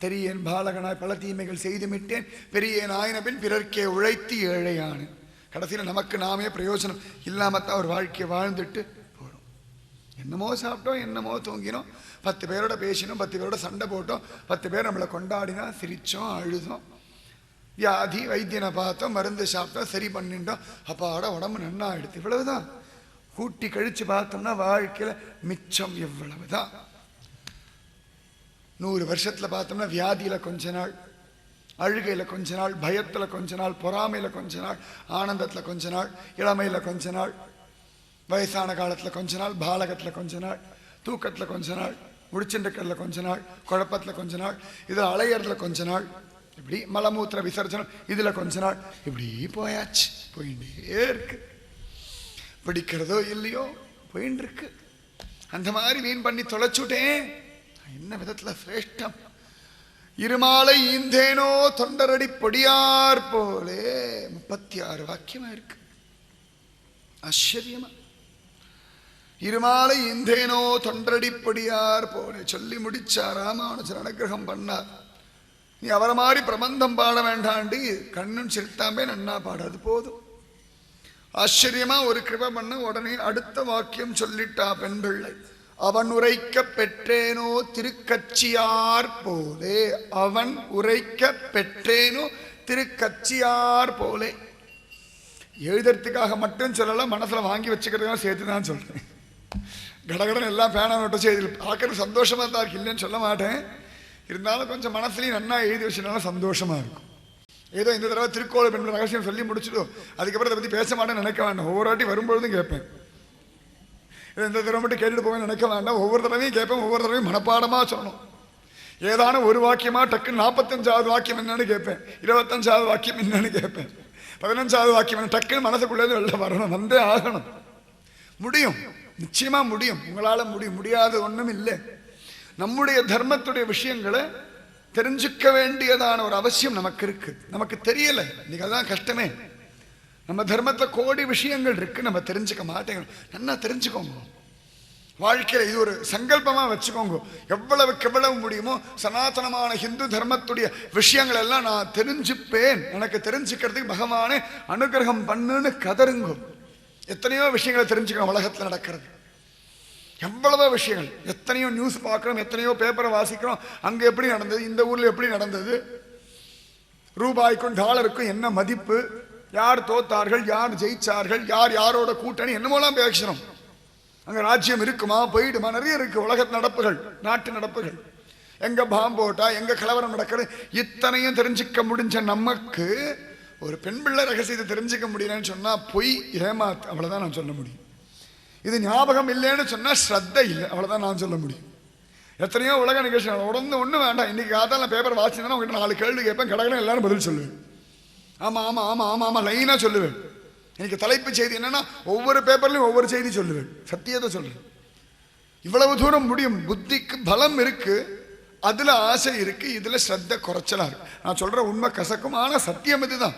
தெரியேன் பாலகனாய் பல தீமைகள் செய்துமிட்டேன், பெரியேன் ஆயின பின் பிறர்க்கே உழைத்து ஏழையானு. கடைசியில் நமக்கு நாமே பிரயோஜனம் இல்லாமத்தான் ஒரு வாழ்க்கையை வாழ்ந்துட்டு போறோம். என்னமோ சாப்பிட்டோம், என்னமோ தூங்கினோம், 10 பேரோட பேசினோம், 10 பேரோட சண்டை போட்டோம், 10 பேர் நம்மளை கொண்டாடினா, சிரிச்சோம், அழுதோம், வியாதி வைத்தியனை பார்த்தோம், மருந்து சாப்பிட்டோம், சரி பண்ணிட்டோம், அப்பாட உடம்பு நன்னா ஆயிடுது. இவ்வளவுதான். கூட்டி கழிச்சு பார்த்தோம்னா வாழ்க்கையில மிச்சம் எவ்வளவுதான். 100 வருஷத்துல பார்த்தோம்னா வியாதியில கொஞ்ச நாள், அழுகையில கொஞ்ச நாள், பயத்துல கொஞ்ச நாள், பொறாமையில கொஞ்ச நாள், ஆனந்தத்துல கொஞ்ச நாள், இளமையில கொஞ்ச நாள், வயசான காலத்துல கொஞ்ச நாள், பாலகத்துல கொஞ்ச நாள், தூக்கத்துல கொஞ்ச நாள், முடிச்சுண்டக்கல்ல கொஞ்ச நாள், குழப்பத்துல கொஞ்ச நாள், இதுல அலையறதுல கொஞ்ச நாள், இப்படி மலமூத்திர விசர்ஜனம் இதுல கொஞ்ச நாள், இப்படி போயாச்சு. போயிட்டே இருக்கு. பிடிக்கிறதோ இல்லையோ போயின்னு இருக்கு. அந்த மாதிரி வீண் பண்ணி தொலைச்சுட்டேன். என்ன விதத்துல சிரேஷ்டம். இருமாலை ஈந்தேனோ தொண்டரடி பொடியார் போலே. 36 வாக்கியமா இருக்கு. ஆச்சரியமா. இருமாலை ஈந்தேனோ தொண்டரடி பொடியார் போலே சொல்லி முடிச்சா ராமானுஜர் அனுகிரகம் பண்ணார். நீ அவரை மாதிரி பிரபந்தம் பாட வேண்டாண்டி, கண்ணும் சிரித்தாம்பே நன்னா பாடாது போதும். ஆச்சரியமா ஒரு கிருபை பண்ண உடனே அடுத்த வாக்கியம் சொல்லிட்டா பெண் பிள்ளை. அவன் உரைக்க பெற்றேனோ திருக்கட்சியார் போலே. அவன் உரைக்க பெற்றேனோ திருக்கட்சியார் போலே. எழுதுறதுக்காக மட்டும் சொல்லல, மனசுல வாங்கி வச்சுக்கிறதுக்காக சேர்த்துதான் சொல்றேன். கடகடன் எல்லாம் பேனா நோட்ட செய்தி பார்க்கறது சந்தோஷமா தான் இருக்கு, இல்லைன்னு சொல்ல மாட்டேன். இருந்தாலும் கொஞ்சம் மனசுலையும் நன்னா எழுதி வச்சதுனால சந்தோஷமா இருக்கும். ஏதோ இந்த தடவை திருக்கோள பெண் ரகசியம் சொல்லி முடிச்சிடும், அதுக்கப்புறம் அதை பற்றி பேச மாட்டேன்னு நினைக்க வேண்டாம். ஒவ்வொரு வாட்டி வரும்பொழுதும் கேட்பேன். இந்த தடவை மட்டும் கேட்டுட்டு போவேன் நினைக்க வேண்டாம். ஒவ்வொரு தடவையும் கேட்பேன், ஒவ்வொரு தடவையும் மனப்பாடமாக சொல்லணும். ஏதான ஒரு வாக்கியமாக டக்குன்னு 45வது வாக்கியம் என்னன்னு கேட்பேன், 25வது வாக்கியம் என்னன்னு கேட்பேன், 15வது வாக்கியம் என்ன, டக்குன்னு மனசுக்குள்ளேருந்து வெளில வரணும், வந்தே ஆகணும். முடியும், நிச்சயமா முடியும். உங்களால் முடியும், முடியாத ஒன்றும் இல்லை. நம்முடைய தர்மத்துடைய விஷயங்களை தெரிஞ்சுக்க வேண்டியதான ஒரு அவசியம் நமக்கு இருக்கு. நமக்கு தெரியல, இன்னைக்கு அதுதான் கஷ்டமே. நம்ம தர்மத்துல கோடி விஷயங்கள் இருக்கு, நம்ம தெரிஞ்சுக்க மாட்டேங்க. நல்லா தெரிஞ்சுக்கோங்க. வாழ்க்கையில இது ஒரு சங்கல்பமா வச்சுக்கோங்க. எவ்வளவுக்கு எவ்வளவு முடியுமோ சனாதனமான ஹிந்து தர்மத்துடைய விஷயங்கள் எல்லாம் நான் தெரிஞ்சுப்பேன், எனக்கு தெரிஞ்சுக்கிறதுக்கு பகவானே அனுகிரகம் பண்ணுன்னு கதருங்க. எத்தனையோ விஷயங்களை தெரிஞ்சுக்கணும் உலகத்துல நடக்கிறது. எவ்வளவோ விஷயங்கள், எத்தனையோ நியூஸ் பார்க்குறோம், எத்தனையோ பேப்பரை வாசிக்கிறோம். அங்கே எப்படி நடந்தது, இந்த ஊரில் எப்படி நடந்தது, ரூபாய்க்கும் டாலருக்கும் என்ன மதிப்பு, யார் தோத்தார்கள், யார் ஜெயிச்சார்கள், யார் யாரோட கூட்டணி, என்னமோலாம் பேசுகிறோம். அங்கே ராஜ்யம் இருக்குமா போயிடுமா, நிறைய இருக்கு உலக நடப்புகள், நாட்டு நடப்புகள். எங்கே பாம்பு போட்டா, எங்கே கலவரம் நடக்கிறது, இத்தனையும் தெரிஞ்சுக்க முடிஞ்ச நமக்கு ஒரு பெண் பிள்ளை ரகசியத்தை தெரிஞ்சுக்க முடியலன்னு சொன்னால் பொய், ஏமாத்து, அவ்வளோதான் நான் சொல்ல முடியும். இது ஞாபகம் இல்லைன்னு சொன்னா ஸ்ரத்தை இல்லை, அவ்வளவுதான் நான் சொல்ல முடியும். எத்தனையோ உலக நிகழ்ச்சி உடனே ஒன்றும் வேண்டாம். இன்னைக்கு காத்தால பேப்பர் வாசிச்சேன்னா உங்ககிட்ட 4 கேள்வி கேட்பேன், கடகடன்னு எல்லாரும் பதில் சொல்லுவேன். ஆமா ஆமா ஆமா ஆமா ஆமா லைனா சொல்லுவேன். இன்னைக்கு தலைப்பு செய்தி என்னன்னா ஒவ்வொரு பேப்பர்லையும் ஒவ்வொரு செய்தி சொல்லுவேன், சத்தியத்தை சொல்றேன். இவ்வளவு தூரம் முடியும். புத்திக்கு பலம் இருக்கு, அதுல ஆசை இருக்கு, இதுல ஸ்ரத்த குறைச்சலா இருக்கு. நான் சொல்ற உண்மை கசக்கும், ஆனா சத்தியம் இதுதான்.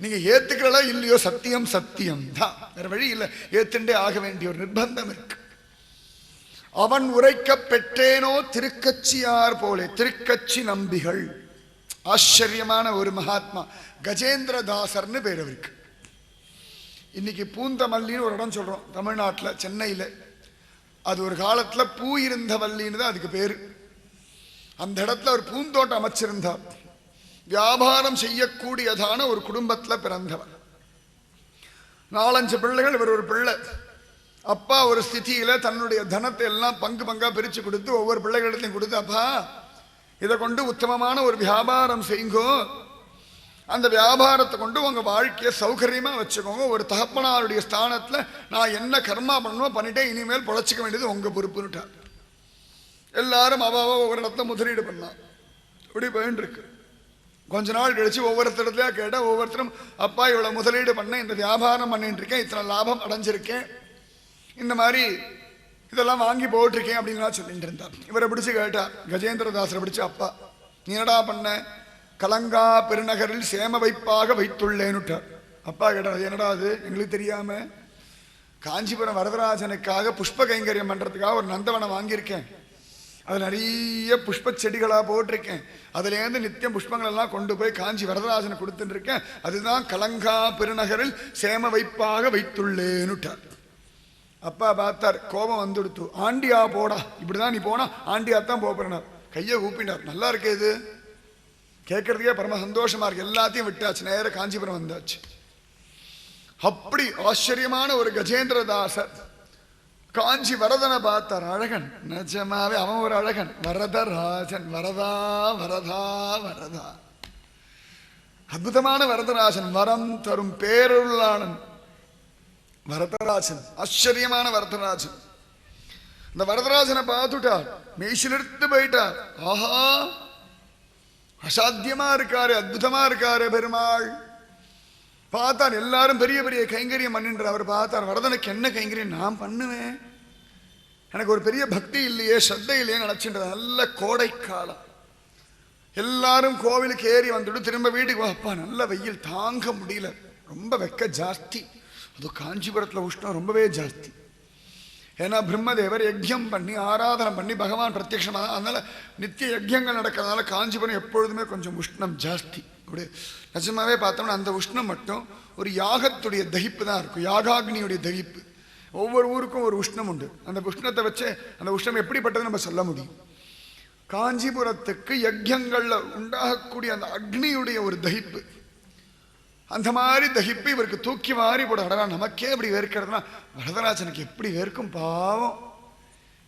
நீங்க ஏத்துக்கிறதா இல்லையோ சத்தியம் சத்தியம் தான், வேற வழி இல்லை. ஏத்துண்டே ஆக வேண்டிய ஒரு நிர்பந்தம் இருக்கு. அவன் உரைக்க பெற்றேனோ திருக்கட்சியார் போலே. திருக்கட்சி நம்பிகள் ஆச்சரியமான ஒரு மகாத்மா, கஜேந்திரதாசர்னு பேர் அவருக்கு. இன்னைக்கு பூந்தமல்லின்னு ஒரு இடம் சொல்றோம் தமிழ்நாட்டில், சென்னையில். அது ஒரு காலத்துல பூ இருந்த வள்ளின்னு தான் அதுக்கு பேரு. அந்த இடத்துல ஒரு பூந்தோட்டம் அமைச்சிருந்தார். வியாபாரம் செய்யக்கூடியதான ஒரு குடும்பத்துல பிறந்தவர். 4-5 பிள்ளைகள், இவர் ஒரு பிள்ளை. அப்பா ஒரு ஸ்திதியில தன்னுடைய தனத்தை எல்லாம் பங்கு பங்கா பிரிச்சு கொடுத்து ஒவ்வொரு பிள்ளைகளிடத்தையும் கொடுத்து, அப்பா இதை கொண்டு உத்தமமான ஒரு வியாபாரம் செய்யுங்கோ, அந்த வியாபாரத்தை கொண்டு உங்க வாழ்க்கையை சௌகரியமா வச்சுக்கோங்க, ஒரு தகப்பனாருடைய ஸ்தானத்துல நான் என்ன கர்மா பண்ணணும் பண்ணிட்டேன், இனிமேல் பொழைச்சிக்க வேண்டியது உங்க பொறுப்புன்னுட்டார். எல்லாரும் அவாவா ஒவ்வொரு இடத்துல முதலீடு பண்ணான். இப்படி போயின்னு இருக்கு. கொஞ்ச நாள் கழிச்சு ஒவ்வொருத்தரத்தையா கேட்டா ஒவ்வொருத்தரும், அப்பா இவ்வளவு முதலீடு பண்ண, இந்த வியாபாரம் பண்ணிட்டு இருக்கேன், இத்தனை லாபம் அடைஞ்சிருக்கேன், இந்த மாதிரி இதெல்லாம் வாங்கி போட்டிருக்கேன் அப்படின்னு சொல்லிட்டு இருந்தார். இவரை பிடிச்சு கேட்டார், கஜேந்திரதாசரை பிடிச்சு, அப்பா நீ என்னடா பண்ண? கலங்கா பெருநகரில் சேம வைப்பாக வைத்துள்ளேன்னுட்டார். அப்பா கேட்டார், என்னடா அது எங்களுக்கு தெரியாம? காஞ்சிபுரம் வரதராஜனுக்காக புஷ்ப கைங்கரியம் பண்றதுக்காக ஒரு நந்தவனம் வாங்கியிருக்கேன், அது நிறைய புஷ்ப செடிகளா போட்டிருக்கேன், அதுலேருந்து நித்தியம் புஷ்பங்கள் எல்லாம் கொண்டு போய் காஞ்சி வரதராஜனை கொடுத்துட்டு இருக்கேன், அதுதான் கலங்கா பெருநகரில் சேம வைப்பாக வைத்துள்ளேன்னுட்டார். அப்பா பார்த்தார், கோபம் வந்துடுத்து. ஆண்டியா போடா, இப்படிதான் நீ போனா ஆண்டியா தான் போறார். கையை ஊப்பினார். நல்லா இருக்கு, இது கேட்கறதுக்கே பரம சந்தோஷமா இருக்கு. எல்லாத்தையும் விட்டாச்சு, நேர காஞ்சிபுரம் வந்தாச்சு. அப்படி ஆச்சரியமான ஒரு கஜேந்திரதாசர். காஞ்சி வரதனை பார்த்தார், அழகன், நிஜமாவே அவன் ஒரு அழகன், வரதராஜன், வரதா வரதா வரதா, அற்புதமான வரதராஜன், வரம் தரும் பேருள்ளாளன் வரதராஜன், ஆச்சரியமான வரதராஜன். இந்த வரதராஜனை பார்த்துட்டார், மெய்சிலிருத்து போயிட்டார். ஆஹா, அசாத்தியமா இருக்காரு, அற்புதமா இருக்காரு பெருமாள். பார்த்தார், எல்லாரும் பெரிய பெரிய கைங்கரியம் பண்ணின்ற அவர் பார்த்தார், வரதனுக்கு என்ன கைங்கரியம் நான் பண்ணுவேன், எனக்கு ஒரு பெரிய பக்தி இல்லையே, ஸ்ரத்தை இல்லையே நினைச்சுன்ற. நல்ல கோடை காலம், எல்லாரும் கோவிலுக்கு ஏறி வந்துட்டு திரும்ப வீட்டுக்கு, அப்பா நல்ல வெயில் தாங்க முடியல, ரொம்ப வெக்க ஜாஸ்தி. அது காஞ்சிபுரத்தில் உஷ்ணம் ரொம்பவே ஜாஸ்தி. ஏன்னா பிரம்மதேவர் யஜ்யம் பண்ணி ஆராதனை பண்ணி பகவான் பிரத்யட்சமாக, அதனால நித்திய யஜ்யங்கள் நடக்கிறதுனால காஞ்சிபுரம் எப்பொழுதுமே கொஞ்சம் உஷ்ணம் ஜாஸ்தி. அப்படி நிஜமாவே பார்த்தோம்னா அந்த உஷ்ணம் மட்டும் ஒரு யாகத்துடைய தகிப்பு தான் இருக்கும், யாகாக்னியுடைய தகிப்பு. ஒவ்வொரு ஊருக்கும் ஒரு உஷ்ணம் உண்டு. அந்த உஷ்ணத்தை வச்சு அந்த உஷ்ணம் எப்படிப்பட்டது நம்ம சொல்ல முடியும். காஞ்சிபுரத்துக்கு யஜ்யங்கள்ல உண்டாகக்கூடிய அந்த அக்னியுடைய ஒரு தகிப்பு, அந்த மாதிரி தகிப்பு இவருக்கு தூக்கி வாரி போட. அடரா, நமக்கே அப்படி வேர்க்கிறதுனா வரதராஜனுக்கு எப்படி வேர்க்கும் பாவம்.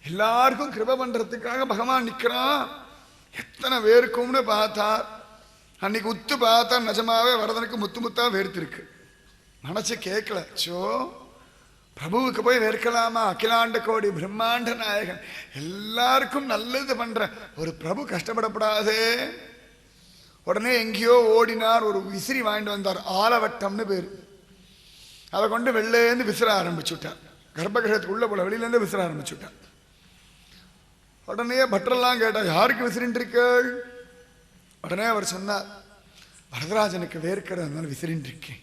எல்லாருக்கும் கிருபை பண்றதுக்காக பகவான் நிற்கிறான், எத்தனை வேர்க்கும்னு பார்த்தார். அன்னைக்கு உத்து பார்த்தா நிஜமாவே வரதனுக்கு முத்து முத்தா வேர்த்திருக்கு. மனசு கேட்கல, சோ பிரபுவுக்கு போய் வேர்க்கலாமா? அகிலாண்ட கோடி பிரம்மாண்ட நாயகன், எல்லாருக்கும் நல்லது பண்ற ஒரு பிரபு கஷ்டப்படப்படாதே. உடனே எங்கேயோ ஓடினார், ஒரு விசிறி வாங்கிட்டு வந்தார், ஆலவட்டம்னு பேர். அதை கொண்டு வெளிலேருந்து விசிற ஆரம்பிச்சுட்டார். கர்ப்பகிரகத்துக்குள்ள போல வெளியிலேருந்து விசிற ஆரம்பிச்சுட்டார். உடனே பட்டரெல்லாம் கேட்டார், யாருக்கு விசிறின்னு இருக்கீள்? உடனே அவர் சொன்னார், வரதராஜனுக்கு வேர்க்கிறது, அதனால விசிறின்னு இருக்கேன்.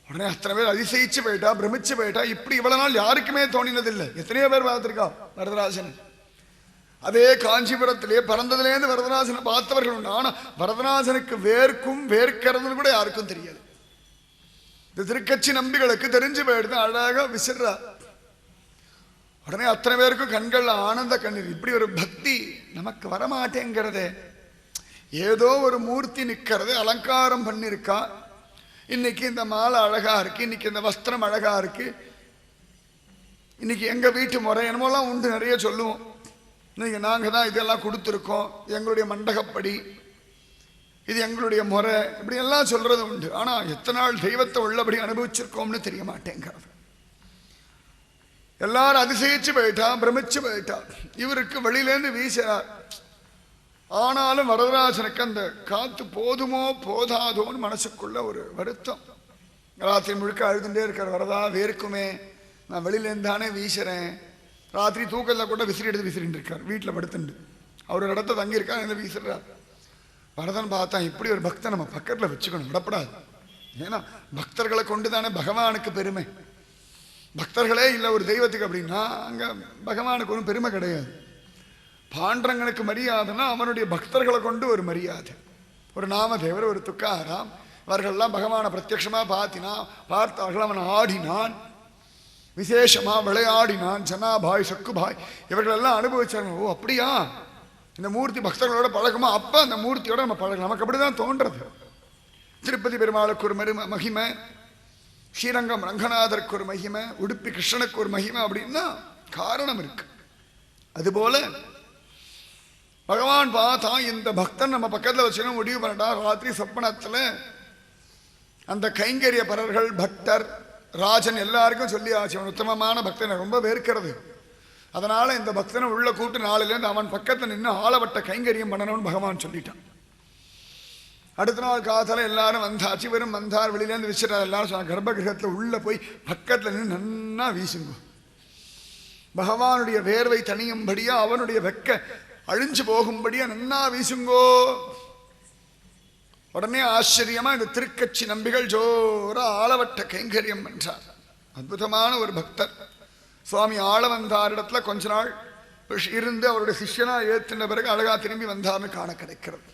உடனே அத்தனை பேர் அதிசயிச்சு போயிட்டா, பிரமிச்சு போயிட்டா. இப்படி இவ்வளவு நாள் யாருக்குமே தோணினதில்லை. எத்தனையோ பேர் பார்த்திருக்கா வரதராஜன். அதே காஞ்சிபுரத்திலே பிறந்ததுலேருந்து வரதராஜனை பார்த்தவர்கள் உண்டு. ஆனா வரதராஜனுக்கு வேர்க்கும் வேர்க்கிறதுன்னு கூட யாருக்கும் தெரியாது. இந்த திருக்கட்சி நம்பிகளுக்கு தெரிஞ்சு போயிடுது, அழகா விசிறா. உடனே அத்தனை பேருக்கும் கண்கள் ஆனந்த கண்ணீர். இப்படி ஒரு பக்தி நமக்கு வரமாட்டேங்கிறதே. ஏதோ ஒரு மூர்த்தி நிற்கிறது, அலங்காரம் பண்ணிருக்கா. இன்னைக்கு இந்த மாலை அழகா இருக்கு, இன்னைக்கு இந்த வஸ்திரம் அழகா இருக்கு, இன்னைக்கு எங்க வீட்டு முறை என்னமோலாம் உண்டு, நிறைய சொல்லுவோம். இன்னைக்கு நாங்க தான் இதெல்லாம் கொடுத்துருக்கோம், எங்களுடைய மண்டகப்படி, இது எங்களுடைய முறை, இப்படி எல்லாம் சொல்றது உண்டு. ஆனா எத்தனை நாள் தெய்வத்தை உள்ளபடி அனுபவிச்சிருக்கோம்னு தெரிய மாட்டேங்கிறது. எல்லாரும் அதிசயிச்சு போயிட்டா, பிரமிச்சு போயிட்டா. இவருக்கு வெளியிலேருந்து வீசுறார். ஆனாலும் வரதராஜனுக்கு அந்த காத்து போதுமோ போதாதோன்னு மனசுக்குள்ள ஒரு வருத்தம். ராத்திரி முழுக்க அழுதுண்டே இருக்கார், வரதா வேர்க்குமே, நான் வெளியிலேருந்து தானே வீசுறேன். ராத்திரி தூக்கத்தில் கூட விசிறி எடுத்து விசிறின்னு இருக்கார், வீட்டில் படுத்துண்டு அவர் ஒரு இடத்த தங்கியிருக்கா, என்ன வீசுறார். பரதன் பார்த்தா இப்படி ஒரு பக்தன் நம்ம பக்கத்தில் வச்சுக்கணும், விடப்படாது. ஏன்னா பக்தர்களை கொண்டு தானே பகவானுக்கு பெருமை. பக்தர்களே இல்லை ஒரு தெய்வத்துக்கு அப்படின்னா அங்கே பகவானுக்கு ஒன்றும் பெருமை கிடையாது. பாண்டரங்கனுக்கு மரியாதைன்னா அவனுடைய பக்தர்களை கொண்டு ஒரு மரியாதை. ஒரு நாமதேவர், ஒரு துக்காராம், அவர்கள்லாம் பகவானை பிரத்யட்சமாக பார்த்தார்கள். அவன் ஆடினான், விசேஷமாக விளையாடினான். ஜனாபாய், சக்குபாய் இவர்களெல்லாம் அனுபவிச்சாங்க. ஓ அப்படியா, இந்த மூர்த்தி பக்தர்களோட பழகுமா, அப்போ அந்த மூர்த்தியோட நம்ம பழகலாம். நமக்கு அப்படிதான் தோன்றது. திருப்பதி பெருமாளுக்கு ஒரு மகிமை, ஸ்ரீரங்கம் ரங்கநாதருக்கு ஒரு மகிமை, உடுப்பி கிருஷ்ணனுக்கு ஒரு மகிமை அப்படின்னா காரணம் இருக்கு. அதுபோல பகவான் பார்த்தா இந்த பக்தன் நம்ம பக்கத்தில் வச்சுக்கணும் முடிவு பண்ணட்டா. ராத்திரி சொப்பனத்தில் அந்த கைங்கரிய பரர்கள், பக்தர், ராஜன் எல்லாருக்கும் சொல்லி ஆச்சு, அவன் உத்தமமான பக்தனை ரொம்ப வேர்க்கிறது. அதனால இந்த பக்தனை உள்ள கூட்டு நாளிலேருந்து அவன் பக்கத்தில் நின்று ஆளவட்ட கைங்கரியம் பண்ணணும்னு பகவான் சொல்லிட்டான். அடுத்த நாள் காலத்தில் எல்லாரும் வந்தாச்சு. வெறும் வந்தார், வெளியிலேருந்து வச்சுட்டார். எல்லாரும் சொன்னாங்க கர்ப்பகிரகத்தில் உள்ள போய் பக்கத்தில் நின்று நன்னா வீசுங்க. பகவானுடைய வேர்வை தனியும்படியா, அவனுடைய வெக்க அழிஞ்சு போகும்படியா நன்னா வீசுங்கோ. உடனே ஆச்சரியமா இந்த திருக்கட்சி நம்பிகள் ஜோர ஆளவட்ட கைங்கரியம் என்றார். அற்புதமான ஒரு பக்தர். சுவாமி ஆளவந்தாரிடத்துல கொஞ்ச நாள் இருந்து அவருடைய சிஷ்யனா ஏற்றின பிறகு அழகா திரும்பி வந்தார்னு காண கிடைக்கிறது.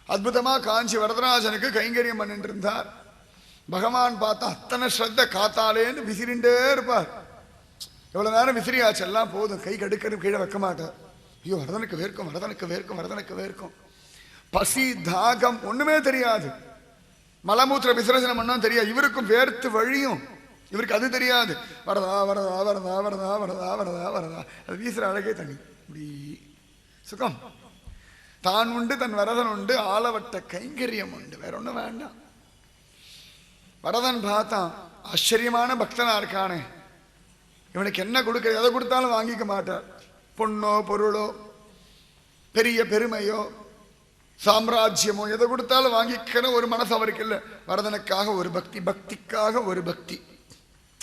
அற்புதமா காஞ்சி வரதராஜனுக்கு கைங்கரியம் பண்ணிட்டு இருந்தார். பகவான் பார்த்தா அத்தனை ஸ்ரத்த காத்தாலேன்னு விசிறிண்டே இருப்பார். எவ்வளவு நேரம் விசிறியாச்சு, எல்லாம் போதும், கை கடுக்கிறது கீழே வைக்க மாட்டார். ஐயோ வரதனுக்கு வேர்க்கும், வரதனுக்கு வேர்க்கும், வரதனுக்கு வேர்க்கும். பசி தாகம் ஒண்ணுமே தெரியாது. மலமூத்திர விசர்ஜனம் பண்ணாலும் தெரியாது. இவருக்கும் வேர்த்து வழியும், இவருக்கு அது தெரியாது. வரதா வரதா வரதா வரதா வரதா வரதா வரதா, அது வீசுற அழகே தனி, இப்படி சுகம். தான் உண்டு, தன் வரதன் உண்டு, ஆளவட்ட கைங்கரியம் உண்டு, வேற ஒன்றும் வேண்டாம். வரதன் பார்த்தான், ஆச்சரியமான பக்தனா இருக்கானே, இவனுக்கு என்ன கொடுக்க, எதை கொடுத்தாலும் வாங்கிக்க மாட்டார். பொண்ணோ பொருளோ பெரிய பெருமையோ சாம்ராஜ்யமோ எதை கொடுத்தாலும் வாங்கிக்கிற ஒரு மனசு அவருக்கு இல்லை. வரதனுக்காக ஒரு பக்தி, பக்திக்காக ஒரு பக்தி,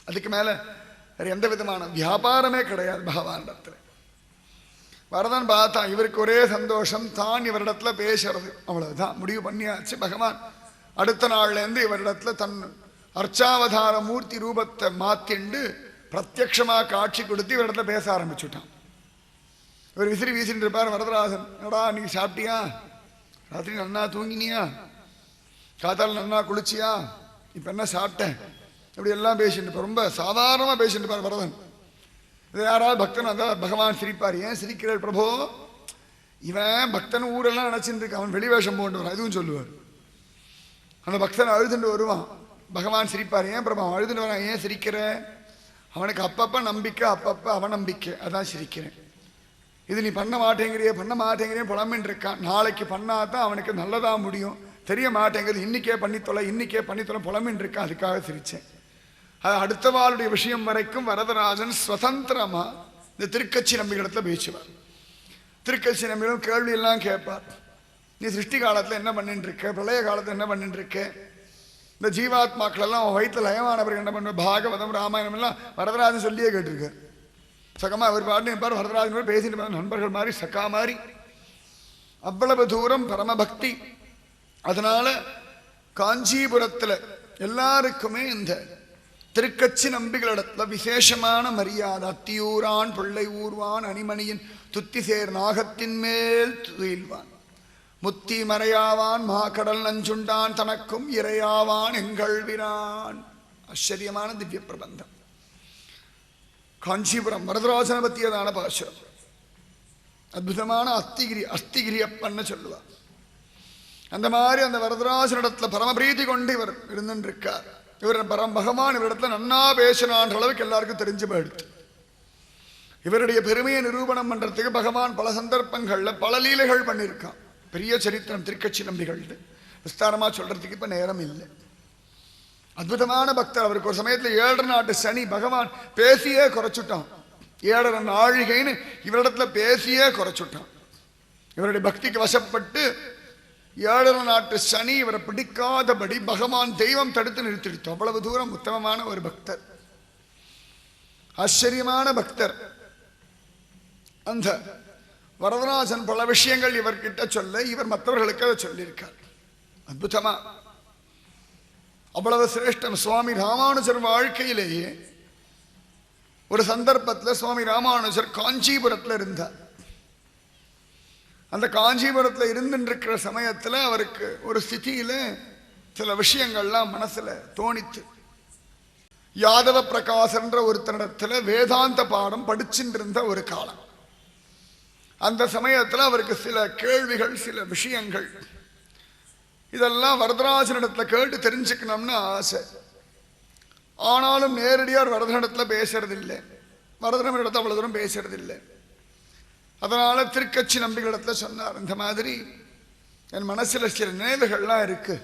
அதுக்கு மேல வேற எந்த விதமான வியாபாரமே கிடையாது பகவானிடத்துல. வரதன் பார்த்தா இவருக்கு ஒரே சந்தோஷம், தான் இவரிடத்துல பேசுறது, அவ்வளவுதான் முடிவு பண்ணியாச்சு. பகவான் அடுத்த நாள்லேருந்து இவரிடத்துல தன் அர்ச்சாவதார மூர்த்தி ரூபத்தை மாத்திண்டு பிரத்யக்ஷமா காட்சி கொடுத்து இவரிடத்துல பேச ஆரம்பிச்சுட்டான். இவர் விசிறி வீசிட்டு இருப்பார். வரதராஜன், என்னடா நீங்க சாப்பிட்டியா, ராத்திரி நன்னா தூங்கினியா, காத்தால் நன்னா குளிச்சியா, இப்ப என்ன சாப்பிட்டேன், இப்படி எல்லாம் பேசிட்டு ரொம்ப சாதாரணமா பேசிட்டு இருப்பார் வரதன். இது யாராவது பக்தன் வந்தால் பகவான் சிரிப்பார். ஏன் சிரிக்கிறார் பிரபோ, இவன் பக்தன் ஊரெல்லாம் நினைச்சிட்டு இருக்கு, அவன் வெளிவேஷம் போட்டு வரான், இதுவும் சொல்லுவார். அந்த பக்தன் அழுதுண்டு வருவான், பகவான் சிரிப்பார். ஏன் பிரபா அழுதுண்டு வரான், ஏன் சிரிக்கிற, அவனுக்கு அப்பப்ப நம்பிக்கை, அப்பப்ப அவநம்பிக்கை, அதான் சிரிக்கிறேன். இது நீ பண்ண மாட்டேங்கிறியே பண்ண மாட்டேங்கிறியே புலம்பின்னு இருக்கான். நாளைக்கு பண்ணாதான் அவனுக்கு நல்லதா முடியும், தெரிய மாட்டேங்குது, இன்னைக்கே பண்ணித்தொலை இன்னைக்கே பண்ணித்தொலை புலம்பின்னு இருக்கான், அதுக்காக சிரிச்சேன். அது அடுத்த வாளுடைய விஷயம் வரைக்கும் வரதராஜன் சுதந்திரமா இந்த திருக்கட்சி நம்பிகளிடத்துல பேசுவார். திருக்கட்சி நம்பிகளும் கேள்வி எல்லாம் கேட்பார். நீ சிருஷ்டி காலத்துல என்ன பண்ணிட்டு இருக்க, பிரளய காலத்துல என்ன பண்ணிட்டு இருக்க, இந்த ஜீவாத்மாக்கள் எல்லாம் வயிற்றுல லயமானவர்கள் என்ன பண்ணுவ, பாகவதம் ராமாயணம் எல்லாம் வரதராஜன் சொல்லியே கேட்டிருக்கார். சகமா ஒரு பாட்டு இருப்பார், வரதராஜன் பேசிட்டு நண்பர்கள் மாதிரி சகா மாதிரி, அவ்வளவு தூரம் பரமபக்தி. அதனால காஞ்சிபுரத்துல எல்லாருக்குமே இந்த திருக்கட்சி நம்பிகளிடத்துல விசேஷமான மரியாதை. அத்தியூரான் பிள்ளை ஊர்வான் அணிமணியின் துத்திசேர் நாகத்தின் மேல் துயில்வான், முத்தி மறையாவான் மாக்கடல் நஞ்சுண்டான் தனக்கும் இறையாவான் எங்கள் விரான். ஆச்சரியமான திவ்ய பிரபந்தம். காஞ்சிபுரம் வரதராஜனை பத்தியதான பாசுரம். அற்புதமான அஸ்திகிரி அப்பன்னு சொல்லுவார். அந்த மாதிரி அந்த வரதராஜனிடத்துல பரமபிரீதி கொண்டு இவர் இருந்துருக்கார். இவர் பகவான் இவரிடத்துல நன்னா பேசினான்ற அளவுக்கு எல்லாருக்கும் தெரிஞ்சு போயிடுத்து. இவருடைய பெருமையை நிரூபணம் பண்றதுக்கு பகவான் பல சந்தர்ப்பங்கள்ல பல லீலைகள் பண்ணியிருக்கான். பெரிய சரித்திரம் திருக்கட்சி நம்பிகள், விஸ்தாரமா சொல்றதுக்கு இப்ப நேரம் இல்லை. அற்புதமான பக்தர். அவருக்கு ஒரு சமயத்துல 7 நாட்டு சனி பகவான் பேசியே குறைச்சுட்டான். 7 நாழிகைன்னு இவரிடத்துல பேசியே குறைச்சுட்டான். இவருடைய பக்திக்கு வசப்பட்டு 7 நாட்டு சனி இவரை பிடிக்காதபடி பகவான் தெய்வம் தடுத்து நிறுத்திடுத்து. அவ்வளவு தூரம் உத்தமமான ஒரு பக்தர், ஆச்சரியமான பக்தர். அந்த வரதராஜன் பல விஷயங்கள் இவர்கிட்ட சொல்ல இவர் மற்றவர்களுக்கு அதை சொல்லியிருக்கார். அற்புதமா அவ்வளவு சிரேஷ்டம். சுவாமி ராமானுஜர் வாழ்க்கையிலேயே ஒரு சந்தர்ப்பத்தில் சுவாமி ராமானுஜர் காஞ்சிபுரத்தில் இருந்தார். அந்த காஞ்சிபுரத்தில் இருந்துருக்கிற சமயத்தில் அவருக்கு ஒரு ஸ்திதியில் சில விஷயங்கள்லாம் மனசில் தோணித்து. யாதவ பிரகாசன்ற ஒருத்தனிடத்தில் வேதாந்த பாடம் படிச்சுட்டு இருந்த ஒரு காலம். அந்த சமயத்தில் அவருக்கு சில கேள்விகள், சில விஷயங்கள், இதெல்லாம் வரதராஜனிடத்தில் கேட்டு தெரிஞ்சுக்கணும்னு ஆசை. ஆனாலும் நேரடியாக வரதனிடத்தில் பேசுறதில்லை, வரதனிடத்தில் அவ்வளோ தூரம் பேசுறதில்லை. அதனால திருக்கட்சி நம்பிகளிடத்தில் சொன்னார், இந்த மாதிரி என் மனசில் சில நினைவுகள்லாம் இருக்கு,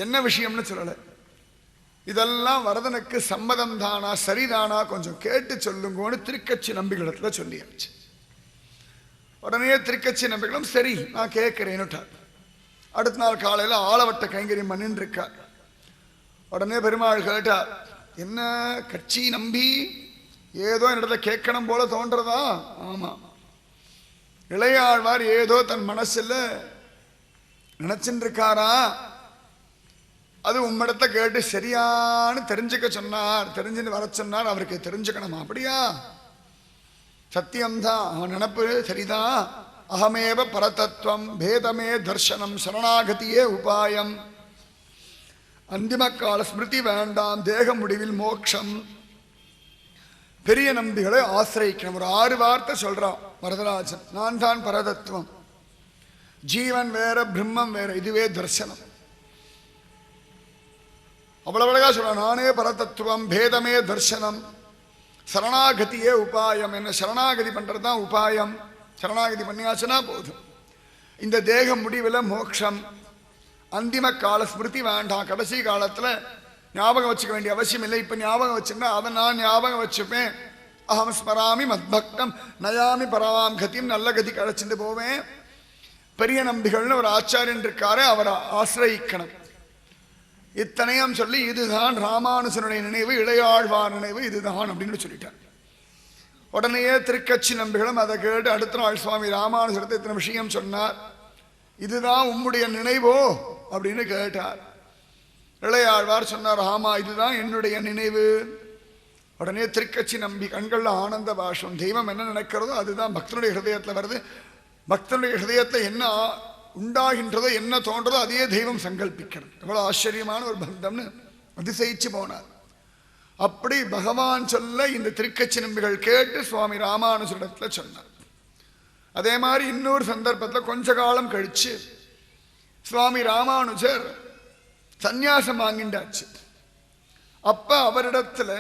என்ன விஷயம்னு சொல்லலை, இதெல்லாம் வரதனுக்கு சம்மதம் தானா சரிதானா கொஞ்சம் கேட்டு சொல்லுங்கன்னு திருக்கட்சி நம்பிகளிடத்தில் சொல்லியாச்சு. உடனே திருக்கட்சி நம்பிகளும் சரி நான் கேட்கிறேன்னுட்டார். அடுத்த நாள் காலையில் ஆளவட்ட கைங்கரியம் பண்ணின்னு இருக்கார். உடனே பெருமாள் கேட்டார், என்ன கட்சி நம்பி ஏதோ என்னிடத்துல கேட்கணும் போல தோன்றதா? ஆமா, இளையாழ்வார் ஏதோ தன் மனசுல நினைச்சுட்டு இருக்காரா, அது உம்மிடத்தை கேட்டு சரியானு தெரிஞ்சுக்க சொன்னார், தெரிஞ்சுன்னு வர சொன்னார், அவருக்கு தெரிஞ்சுக்கணுமா? அப்படியா? சத்தியம்தான், அவன் நினப்பு சரிதான். அகமேவ பரதத்துவம் பேதமே தர்சனம் சரணாகதியே உபாயம், அந்திம கால ஸ்மிருதி வேண்டாம், தேக முடிவில் மோட்சம். பெரிய நம்பிகளை ஆசிரியிக்கணும். ஒரு 6 வார்த்தை சொல்றான் வரதராஜன். நான் தான் பரதத்துவம், ஜீவன் வேற பிரம்மம் வேற, இதுவே தர்சனம். அவ்வளவு அழகா சொல்றான். நானே பரதத்துவம், பேதமே தர்சனம், சரணாகதியே உபாயம். என்ன சரணாகதி பண்றது தான் உபாயம். சரணாகதி பண்ணியாச்சுன்னா போதும். இந்த தேக முடிவில் மோட்சம், அந்திம கால ஸ்மிருதி வேண்டாம், கடைசி காலத்தில் ஞாபகம் வச்சுக்க வேண்டிய அவசியம் இல்லை. இப்போ ஞாபகம் வச்சுன்னா அதை நான் ஞாபகம் வச்சுப்பேன். அகம் ஸ்மராமி மத்பக்தம் நயாமி பரவாம் கதியும், நல்ல கதி கழிச்சுட்டு போவேன். பெரிய நம்பிகள்னு ஒரு ஆச்சாரியன் இருக்காரு, அவரை ஆசிரயிக்கணும். இத்தனையும் சொல்லி இதுதான் ராமானுஜனுடைய நினைவு, இளையாழ்வார் நினைவு இதுதான் அப்படின்னு சொல்லிட்டார். உடனேயே திருக்கட்சி நம்பிகளும் அதை கேட்டு அடுத்த நாள் சுவாமி ராமானுஜரத்தை இத்தனை விஷயம் சொன்னார். இதுதான் உம்முடைய நினைவோ அப்படின்னு கேட்டார். இளையாழ்வார் சொன்னார், ஆமா இதுதான் என்னுடைய நினைவு. உடனே திருக்கட்சி நம்பி கண்கள்ல ஆனந்த பாஷம். தெய்வம் என்ன நினைக்கிறதோ அதுதான் பக்தனுடைய ஹிருதயத்தில் வருது. பக்தனுடைய ஹிருதயத்தில் என்ன உண்டாகின்றதோ என்ன தோன்றதோ அதையே தெய்வம் சங்கல்பிக்கணும். எவ்வளவு ஆச்சரியமான ஒரு பந்தம்னு அதிசயிச்சு போனார். அப்படி பகவான் சொல்ல இந்த திருக்கட்சி நம்பிகள் கேட்டு சுவாமி ராமானுஜரிடத்தில் சொன்னார். அதே மாதிரி இன்னொரு சந்தர்ப்பத்தில் கொஞ்ச காலம் கழிச்சு சுவாமி ராமானுஜர் சந்நியாசம் வாங்கிண்டாச்சு. அப்ப அவரிடத்துல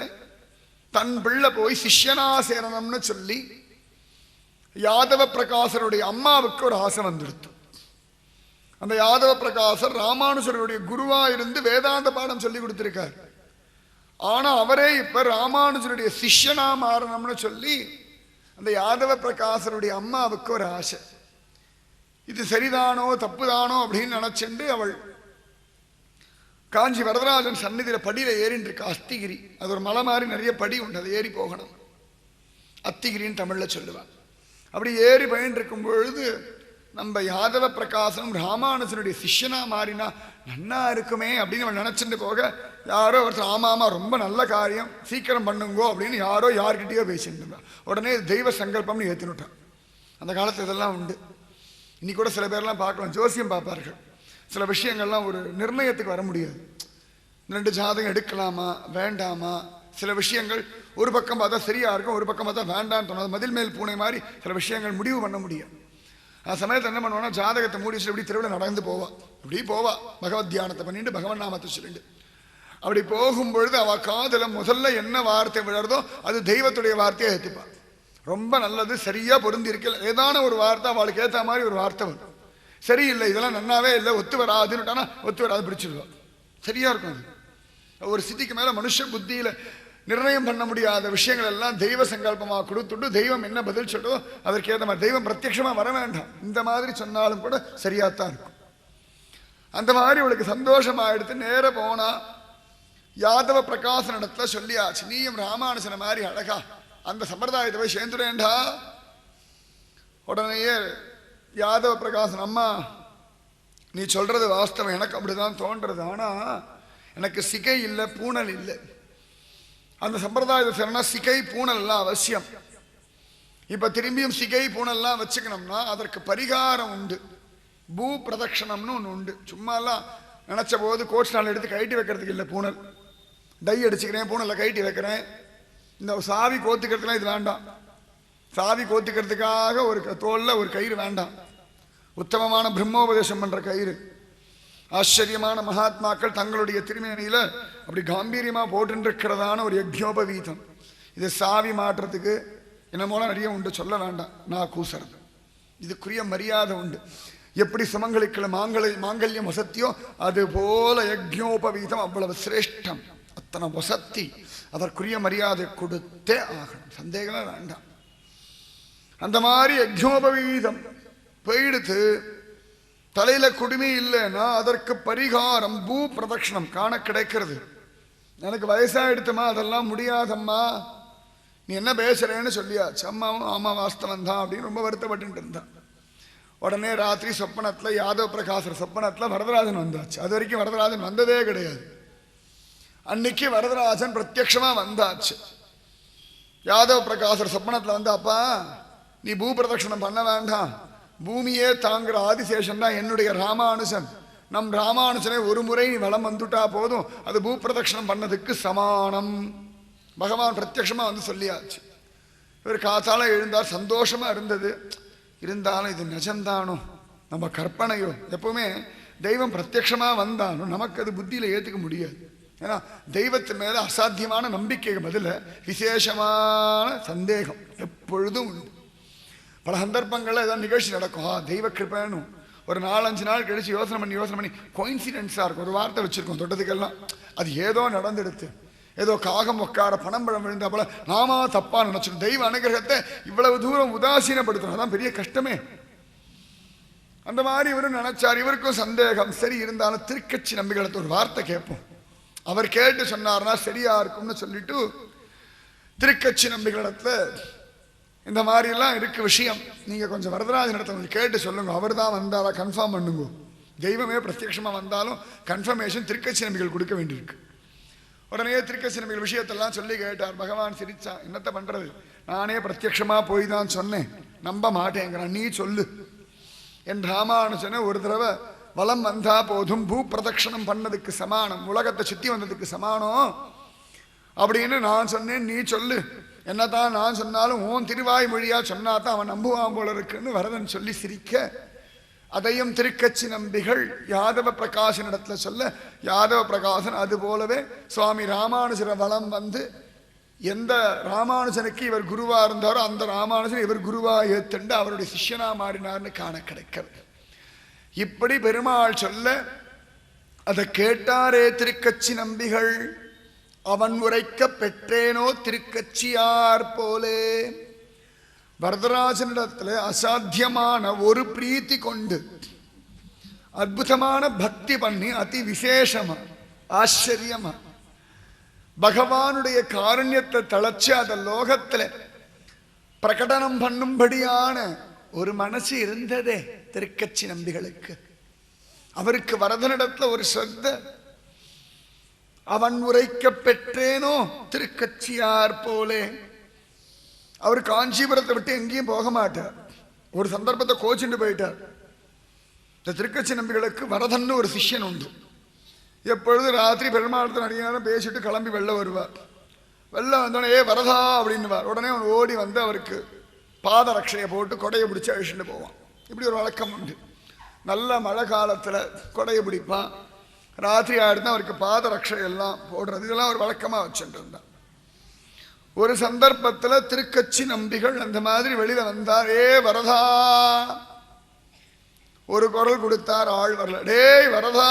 தன் பிள்ளை போய் சிஷ்யனா சேரணும்னு சொல்லி யாதவ பிரகாசருடைய அம்மாவுக்கு ஒரு ஆசை வந்துடுத்து. அந்த யாதவ பிரகாசர் ராமானுஜருடைய குருவா இருந்து வேதாந்த பாடம் சொல்லி கொடுத்திருக்கார். ஆனா அவரே இப்ப ராமானுஜருடைய சிஷ்யனா மாறணும்னு சொல்லி அந்த யாதவ பிரகாசருடைய அம்மாவுக்கு ஒரு ஆசை. இது சரிதானோ தப்புதானோ அப்படின்னு நினைச்சுண்டு அவள் காஞ்சி வரதராஜன் சந்நிதியில படியில ஏறின்னு இருக்கா. அஸ்திகிரி, அது ஒரு மலை மாதிரி நிறைய படி உண்டு, அது ஏறி போகணும். அத்திகிரின்னு தமிழ்ல சொல்லுவான். அப்படி ஏறி பயன் இருக்கும் பொழுது நம்ம யாதவ பிரகாசம் ராமானுஜனுடைய சிஷ்யனா மாறினா நன்னா இருக்குமே அப்படின்னு அவன் நினைச்சுட்டு போக, யாரோ ஒருத்தர் ஆமாமா ரொம்ப நல்ல காரியம் சீக்கிரம் பண்ணுங்கோ அப்படின்னு யாரோ யார்கிட்டயோ பேசிட்டு இருந்தான். உடனே தெய்வ சங்கல்பம்னு ஏற்றினுட்டான். அந்த காலத்தில் இதெல்லாம் உண்டு. இன்னைக்கு கூட சில பேர்லாம் பார்க்கலாம், ஜோசியம் பார்ப்பார்கள். சில விஷயங்கள்லாம் ஒரு நிர்ணயத்துக்கு வர முடியாது. 2 ஜாதகம் எடுக்கலாமா வேண்டாமா, சில விஷயங்கள் ஒரு பக்கம் பார்த்தா சரியா இருக்கும், ஒரு பக்கம் பார்த்தா வேண்டான்னு தோணும். மதில் மேல் பூனை மாதிரி சில விஷயங்கள் முடிவு பண்ண முடியும். அந்த சமயத்தில் என்ன பண்ணுவானா, ஜாதகத்தை மூடி வச்சு இப்படி தெருவில் நடந்து போவா, இப்படி போவா பகவத் தியானத்தை பண்ணிட்டு பகவன் நாமத்தை சொல்லிட்டு. அப்படி போகும்பொழுது அவ காதல முதல்ல என்ன வார்த்தை விழறதோ அது தெய்வத்துடைய வார்த்தையை ஏற்றுப்பா. ரொம்ப நல்லது சரியா பொருந்தி இருக்கல, ஏதான ஒரு வார்த்தை அவளுக்கு ஏற்ற மாதிரி ஒரு வார்த்தை வரும். சரியில்லை இதெல்லாம் நன்னாவே இல்லை ஒத்து வராதுன்னுட்டானா ஒத்து வராது பிடிச்சிடுவா. சரியா இருக்கும். அது ஒரு ஸ்திதிக்கு மேல மனுஷ புத்தியில நிர்ணயம் பண்ண முடியாத விஷயங்கள் எல்லாம் தெய்வ சங்கல்பமாக கொடுத்துட்டு தெய்வம் என்ன பதில் சொல்றதோ அதற்கு ஏற்ற மாதிரி. தெய்வம் பிரத்யட்சமா வர வேண்டாம், இந்த மாதிரி சொன்னாலும் கூட சரியாத்தான் இருக்கும். அந்த மாதிரி அவளுக்கு சந்தோஷமா எடுத்து நேர போனா யாதவ பிரகாசன் இடத்துல சொல்லியாச்சு, நீயும் ராமானுஜன மாதிரி அழகா அந்த சம்பிரதாயத்தை போய் சேர்ந்துடேண்டா. உடனேயே யாதவ பிரகாசன், அம்மா நீ சொல்றது வாஸ்தவம், எனக்கு அப்படிதான் தோன்றது. ஆனா எனக்கு சிகை இல்லை, பூணல் இல்லை. அந்த சம்பிரதாயத்தை சொன்னா சிகை பூணல்லாம் அவசியம். இப்ப திரும்பியும் சிகை பூணல்லாம் வச்சுக்கணும்னா அதற்கு பரிகாரம் உண்டு. பூ பிரதட்சணம்னு ஒன்று உண்டு. சும்மாலாம் நினைச்ச போது கோச் நாள் எடுத்து கைட்டி வைக்கிறதுக்கு இல்லை. பூணல் டை அடிச்சுக்கிறேன், பூணலை கைட்டி வைக்கிறேன். இந்த சாவி கோத்துக்கிறதுலாம் இது வேண்டாம். சாவி கோத்துக்கிறதுக்காக ஒரு தோல்ல ஒரு கயிறு வேண்டாம். உத்தமமான பிரம்மோபதேசம் பண்ற கயிறு. ஆச்சரியமான மகாத்மாக்கள் தங்களுடைய திருமேனியில அப்படி காம்பீரியமா போட்டுருக்கிறதான ஒரு யஜ்ஞோபவீதம். இது சாவி மாற்றத்துக்கு என்னமோலாம் நிறைய உண்டு, சொல்ல வேண்டாம். நான் கூசுறது இதுக்குரிய மரியாதை உண்டு. எப்படி சுமங்கலிக்களை மாங்கல்யம் வசத்தியோ அது போல யஜ்ஞோபவீதம் அவ்வளவு சிரேஷ்டம். அத்தனை வசத்தி, அதற்குரிய மரியாதை கொடுத்தே ஆகணும், சந்தேகமே வேண்டாம். அந்த மாதிரி யஜ்ஞோபவீதம் போயிடுத்து தலையில குடுமி இல்லைன்னா அதற்கு பரிகாரம் பூ பிரதட்சணம் காண கிடைக்கிறது. எனக்கு வயசாயிடுத்துமா, அதெல்லாம் முடியாதம்மா, நீ என்ன பேசுறேன்னு சொல்லியாச்சு. அம்மாவும் ஆமா வாஸ்தவம் தான் அப்படின்னு ரொம்ப வருத்தப்பட்டு இருந்தான். உடனே ராத்திரி சொப்பனத்துல யாதவ பிரகாசர் சொப்பனத்துல வரதராஜன் வந்தாச்சு. அது வரைக்கும் வரதராஜன் வந்ததே கிடையாது. அன்னைக்கு வரதராஜன் பிரத்யக்ஷமா வந்தாச்சு. யாதவ பிரகாசர் சொப்பனத்துல வந்து, அப்பா நீ பூ பிரதட்சணம் பண்ண வேண்டாம், பூமியே தாங்குற ஆதிசேஷன் தான் என்னுடைய ராமானுஜன். நம் ராமானுஜனை ஒரு முறை நீ வலம் வந்துட்டா போதும், அது பூ பிரதட்சணம் பண்ணதுக்கு சமானம். பகவான் பிரத்யக்ஷமா வந்து சொல்லியாச்சு. இவர் காத்தால எழுந்தார், சந்தோஷமா இருந்தது. இருந்தாலும் இது நிஜம்தானோ நம்ம கற்பனையோ? எப்பவுமே தெய்வம் பிரத்யக்ஷமா வந்தாலும் நமக்கு அது புத்தியில ஏத்துக்க முடியாது. ஏன்னா தெய்வத்து மேல அசாத்தியமான நம்பிக்கைக்கு பதில விசேஷமான சந்தேகம் எப்பொழுதும் உண்டு. பல சந்தர்ப்பங்கள்ல ஏதாவது நிகழ்ச்சி நடக்கும், தெய்வ கிருப்பைன்னு ஒரு 4-5 நாள் கழிச்சு யோசனை பண்ணி கோயின்சிடென்ஸா இருக்கும். ஒரு வார்த்தை வச்சிருக்கோம் தொட்டதுக்கெல்லாம், அது ஏதோ நடந்தெடுத்து, ஏதோ காகம் உட்கார பணம்பழம் விழுந்தா போல நாமா தப்பா நினைச்சிடும். தெய்வ அனுகிரகத்தை இவ்வளவு தூரம் உதாசீனப்படுத்தணும், அதான் பெரிய கஷ்டமே. அந்த மாதிரி இவரும் நினைச்சார். இவருக்கும் சந்தேகம். சரி, இருந்தாலும் திருக்கட்சி நம்பிகளத்தை ஒரு வார்த்தை கேட்போம், அவர் கேட்டு சொன்னார்னா சரியா இருக்கும்னு சொல்லிட்டு திருக்கட்சி நம்பிகளிடத்துல இந்த மாதிரி எல்லாம் இருக்கு விஷயம், நீங்க கொஞ்சம் வரதராஜன் இடத்துல கொஞ்சம் கேட்டு சொல்லுங்க, அவர் தான் வந்தாரா கன்ஃபார்ம் பண்ணுங்க. தெய்வமே பிரத்யட்சமா வந்தாலும் கன்ஃபர்மேஷன் திருக்கட்சி நம்பிகள் கொடுக்க வேண்டியிருக்கு. உடனே திருக்கட்சி நம்பிகள் விஷயத்தெல்லாம் சொல்லி கேட்டார். பகவான் சிரிச்சா, என்னத்த பண்றது, நானே பிரத்யட்சமா போய் தான் சொன்னேன், நம்ப மாட்டேங்கிறான், நீ சொல்லு. என் ராமானுஜனை ஒரு தடவை வலம் வந்தா போதும், பூ பிரதட்சணம் பண்ணதுக்கு சமானம், உலகத்தை சுத்தி வந்ததுக்கு சமானம் அப்படின்னு நான் சொன்னேன், நீ சொல்லு. என்னதான் நான் சொன்னாலும் உன் திருவாய் மொழியா சொன்னாதான் அவன் நம்புவான் போல இருக்குன்னு வரதன் சொல்லி சிரிக்க, அதையும் திருக்கட்சி நம்பிகள் யாதவ பிரகாசனிடத்துல சொல்ல, யாதவ பிரகாசன் அது போலவே சுவாமி ராமானுஜர வலம் வந்து எந்த ராமானுஜனுக்கு இவர் குருவா இருந்தாரோ அந்த ராமானுஜன் இவர் குருவா ஏத்துண்டு அவருடைய சிஷ்யனா மாறினார்னு காண கிடைக்கிறது. இப்படி பெருமாள் சொல்ல அதை கேட்டாரே திருக்கட்சி நம்பிகள். அவன் உரைக்க பெற்றேனோ திருக்கட்சியார் போலே. வரதராஜனிடத்துல அசாத்தியமான ஒரு பிரீத்தி கொண்டு அற்புதமான பக்தி பண்ணி அதி விசேஷமா ஆச்சரியமா பகவானுடைய காருண்யத்தை தளச்சு அத லோகத்துல பிரகடனம் பண்ணும்படியான ஒரு மனசு இருந்ததே திருக்கட்சி நம்பிகளுக்கு. அவருக்கு வரதனிடத்துல ஒரு ஸ்ரத்த. அவன் உரைக்க பெற்றேனோ திருக்கட்சியார் போலே. அவர் காஞ்சிபுரத்தை விட்டு எங்கேயும் போக மாட்டார். ஒரு சந்தர்ப்பத்தை கோச்சிட்டு போயிட்டார். இந்த திருக்கட்சி நம்பிகளுக்கு வரதன்னு ஒரு சிஷ்யன் உண்டு. எப்பொழுது ராத்திரி பெருமாளத்தை அடியாரம் பேசிட்டு கிளம்பி வெளில வருவார். வெளில வந்தோடனே ஏ வரதா அப்படின்னுவார். உடனே அவன் ஓடி வந்து அவருக்கு பாதரட்சையை போட்டு கொடையை பிடிச்சி அழிச்சுட்டு போவான். இப்படி ஒரு வழக்கம் உண்டு. நல்ல மழை காலத்தில் கொடையை பிடிப்பான். ராத்திரி ஆயிடுதான் அவருக்கு பாதரட்சை எல்லாம் போடுறது, இதெல்லாம் ஒரு வழக்கமாக வச்சுட்டு இருந்தான். ஒரு சந்தர்ப்பத்தில் திருக்கட்சி நம்பிகள் அந்த மாதிரி வெளியில வந்தார். ஏ வரதா, ஒரு குரல் கொடுத்தார், ஆள் வரல. டேய் வரதா,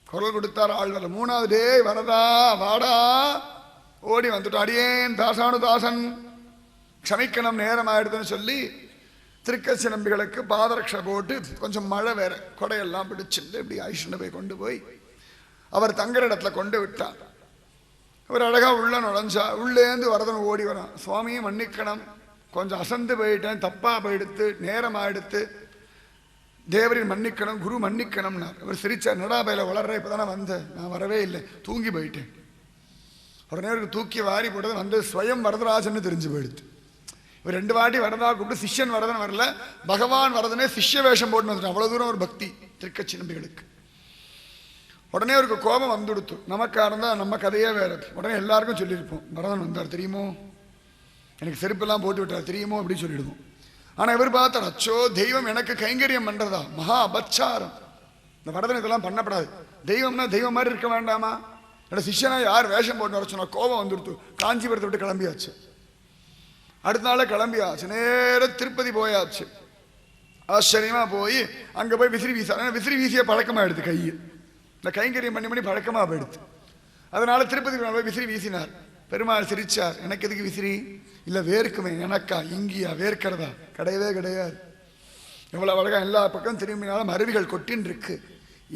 குரல் கொடுத்தார், ஆள் வரல. மூணாவது டேய் வரதா வாடா, ஓடி வந்துட்டோம். அடியேன் தாசானு தாசன் க்ஷமிக்கணும் நேரம் ஆயிடுதுன்னு சொல்லி திருக்கட்சி நம்பிகளுக்கு பாதரட்சை போட்டு கொஞ்சம் மழை வேற கொடையெல்லாம் பிடிச்சிட்டு இப்படி ஐஷன்னு போய் கொண்டு போய் அவர் தங்குற இடத்துல கொண்டு விட்டார். அவர் அழகா உள்ள நுழைஞ்சா. உள்ளேந்து வரதன் ஓடி வரான். சுவாமியை மன்னிக்கணும், கொஞ்சம் அசந்து போயிட்டேன், தப்பா போயிடுத்து, நேரம் ஆயிடுத்து, தேவரின் மன்னிக்கணும், குரு மன்னிக்கணும்னார். அவர் சிரிச்சார், நடாபையில வளர்ற இப்பதானே வந்தேன், நான் வரவே இல்லை, தூங்கி போயிட்டேன். உடனே அவருக்கு தூக்கி வாரி போட்டது வந்து ஸ்வயம் வரதராஜன்னு தெரிஞ்சு போயிடுது. இவர் 2 வாட்டி வரதா கூப்பிட்டு சிஷ்யன் வரதன் வரல, பகவான் வரதனே சிஷ்ய வேஷம் போட்டு வந்துட்டு. அவ்வளவு தூரம் ஒரு பக்தி திருக்கச்சி நம்பிகளுக்கு. உடனே அவருக்கு கோபம் வந்துடுத்து. நமக்கா இருந்தா நம்ம கதையே வேற. உடனே எல்லாருக்கும் சொல்லியிருப்போம், வரதன் வந்தார் தெரியுமோ, எனக்கு செருப்பெல்லாம் போட்டு விட்டார் தெரியுமோ அப்படின்னு சொல்லிடுவோம். ஆனா இவர் பார்த்தார், அச்சோ தெய்வம் எனக்கு கைங்கரியம் பண்றதா, மகா அபச்சாரம், இந்த வரதன் இதெல்லாம் பண்ணப்படாது. தெய்வம்னா தெய்வம் மாதிரி இருக்க வேண்டாமா? என்னோட சிஷ்யனா யார் வேஷம் போட்டு வர சொன்னா? கோபம் வந்துடுத்து. காஞ்சிபுரத்தை விட்டு கிளம்பியாச்சு. அடுத்த நாளே கிளம்பியாச்சு, நேர திருப்பதி போயாச்சு. ஆச்சரியமா போய் அங்க போய் விசிறி வீச, விசிறி வீசிய பழக்கமா எடுத்து கையில் இந்த கைங்கரியம் பண்ணி பண்ணி பழக்கமா போயிடுது. அதனால திருப்பதி போய் விசிறி வீசினார். பெருமாள் சிரிச்சார், எனக்கு எதுக்கு விசிறி? இல்ல வேர்க்குமே. எனக்கா? இங்கியா வேர்க்கிறதா? கிடையவே கிடையாது. எவ்வளவு அழகா எல்லா பக்கம் திரும்பினாலும் அருவிகள் கொட்டின்னு இருக்கு.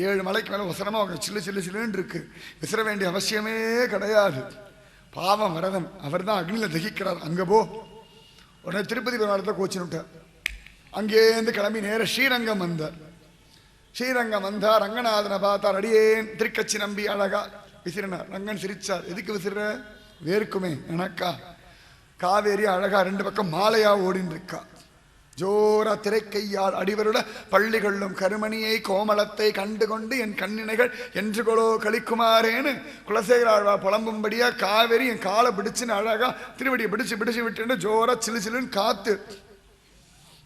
7 மலைக்கு மேல உசரமா சில்லு சில்லு சில்லுன்னு இருக்கு. விசிற வேண்டிய அவசியமே கிடையாது. பாவம் வரதன், அவர் தான் அக்னியில தகிக்கிறார், அங்க போ. உடனே திருப்பதி பெருமாளத்தை கோச்சினுட்டார். அங்கேருந்து கிளம்பி நேர ஸ்ரீரங்கம் வந்தார். ஸ்ரீரங்கம் வந்தார், ரங்கநாதனை பார்த்தார். அடியேன் திருக்கச்சி நம்பி அழகா விசிறினார். ரங்கன் சிரிச்சார், எதுக்கு விசிற? வேர்க்குமே. எனக்கா? காவேரி அழகா 2 பக்கம் மாலையா ஓடின்னு இருக்கா. ஜோரா திரைக்கையால் அடிவருட பள்ளிகளும் கருமணியை கோமலத்தை கண்டு கொண்டு என் கண்ணினைகள் என்று கொலோ கலிக்குமாரேன்னு குலசேகராழ்வா புலம்பும்படியா காவேரி என் காலை பிடிச்சுன்னு அழகா திருவடியை பிடிச்சு பிடிச்சு விட்டு ஜோரா சிலு சிலுன்னு காத்து.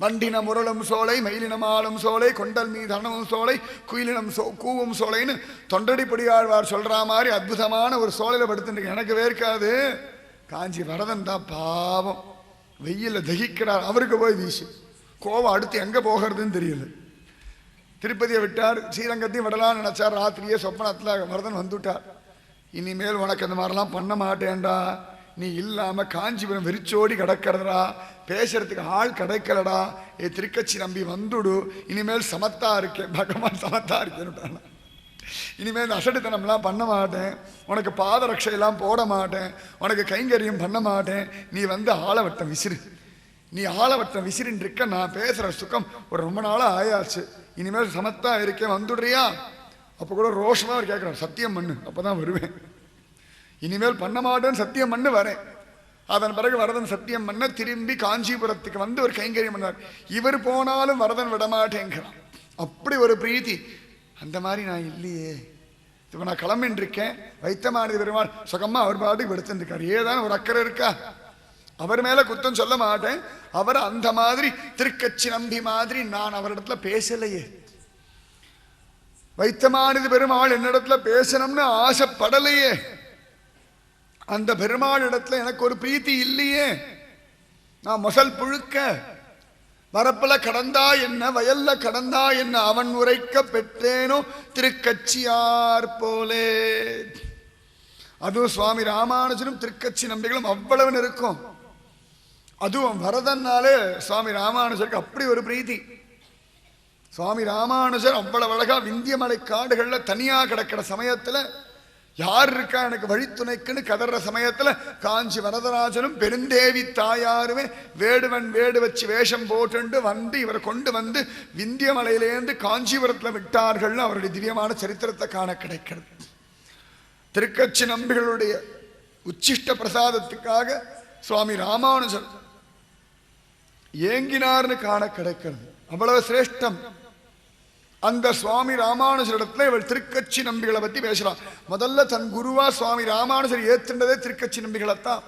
வண்டின முரளும் சோலை, மயிலினமாலும் சோலை, கொண்டல் மீதனமும் சோலை, குயிலினம் கூவும் சோலைன்னு தொண்டடிப்படியாழ்வார் சொல்ற மாதிரி அற்புதமான ஒரு சோலையில படுத்துட்டு எனக்கு வேர்க்காது. காஞ்சி வரதன் தான் பாவம், வெயில தகிக்கிறார். அவருக்கு போய் வீசு. கோவம் அடுத்து எங்க போகிறதுன்னு தெரியல. திருப்பதியை விட்டார், ஸ்ரீரங்கத்தையும் விடலான்னு நினைச்சார். ராத்திரியே சொப்பனத்துல வரதன் வந்துட்டார். இனிமேல் உனக்கு அந்த மாதிரிலாம் பண்ண மாட்டேன்டா, நீ இல்லாம காஞ்சிபுரம் வெறிச்சோடி கிடக்கிறதா, பேசுறதுக்கு ஆள் கிடைக்கலடா, ஏ திருக்கச்சி நம்பி வந்துடு, இனிமேல் சமத்தா இருக்கேன், பகவான் சமத்தா இருக்கேன்னு. இனிமேல் அசடுத்தனம்லாம் பண்ண மாட்டேன், உனக்கு பாதரட்சையெல்லாம் போட மாட்டேன், உனக்கு கைங்கரியம் பண்ண மாட்டேன், நீ வந்து ஆலவட்டம் விசிறு, நீ ஆலவட்டம் விசிறின்னு இருக்க. நான் பேசுற சுகம் ஒரு ரொம்ப நாளா ஆயாச்சு, இனிமேல் சமத்தா இருக்கேன், வந்துடுறியா? அப்போ கூட ரோஷமா அவர் கேட்கிறார், சத்தியம் பண்ணு, அப்பதான் வருவேன். இனிமேல் பண்ண மாட்டேன்னு சத்தியம் பண்ணு வரேன். அதன் பிறகு வரதன் சத்தியம் பண்ண திரும்பி காஞ்சிபுரத்துக்கு வந்து ஒரு கைங்கரியம் பண்ணார். இவர் போனாலும் வரதன் விடமாட்டேங்கிறான். அப்படி ஒரு பிரீத்தி. அந்த மாதிரி நான் இல்லையே, இப்போ நான் கிளம்பின்னு இருக்கேன். வைத்தமானது பெருமாள் சுகமா அவர் பாட்டுக்கு எடுத்துட்டு இருக்காரு. ஏதான ஒரு அக்கறை இருக்கா? அவர் மேல குத்தம் சொல்ல மாட்டேன். அவர் அந்த மாதிரி திருக்கச்சி நம்பி மாதிரி நான் அவரிடத்துல பேசலையே. வைத்தமானது பெருமாள் என்னிடத்துல பேசணும்னு ஆசைப்படலையே. அந்த பெருமாள் இடத்துல எனக்கு ஒரு பிரீத்தி இல்லையே. நான் மொசல் புழுக்க வரப்புல கடந்தா என்ன, வயல்ல கடந்தா என்ன, அவன் உரைக்க பெற்றேனோ திருக்கச்சியார் போலே. அதுவும் சுவாமி ராமானுஜனும் திருக்கச்சி நம்பிகளும் அவ்வளவு இருக்கும். அதுவும் வரதன்னாலே சுவாமி ராமானுஜருக்கு அப்படி ஒரு பிரீத்தி. சுவாமி ராமானுஜர் அவ்வளவு அழகா விந்தியமலை காடுகள்ல தனியா கிடக்கிற சமயத்துல யார் இருக்கா எனக்கு வழித்துணைக்குன்னு கதற சமயத்துல காஞ்சி வரதராஜனும் பெருந்தேவி தாயாருமே வேடுவன் வேடு வச்சு வேஷம் போட்டு வந்து இவரை கொண்டு வந்து விந்தியமலையிலேருந்து காஞ்சிபுரத்துல விட்டார்கள். அவருடைய திவ்யமான சரித்திரத்தை காண கிடைக்கிறது. திருக்கச்சி நம்பிகளுடைய உச்சிஷ்ட பிரசாதத்துக்காக சுவாமி ராமானுஜர் ஏங்கினார்னு காண கிடைக்கிறது. அவ்வளவு சிரேஷ்டம். அந்த சுவாமி ராமானுஜரிடத்துல இவள் திருக்கச்சி நம்பிகளை பத்தி பேசுறான். முதல்ல தன் குருவா சுவாமி ராமானுஜர் ஏத்துண்டதே திருக்கச்சி நம்பிகளைத்தான்.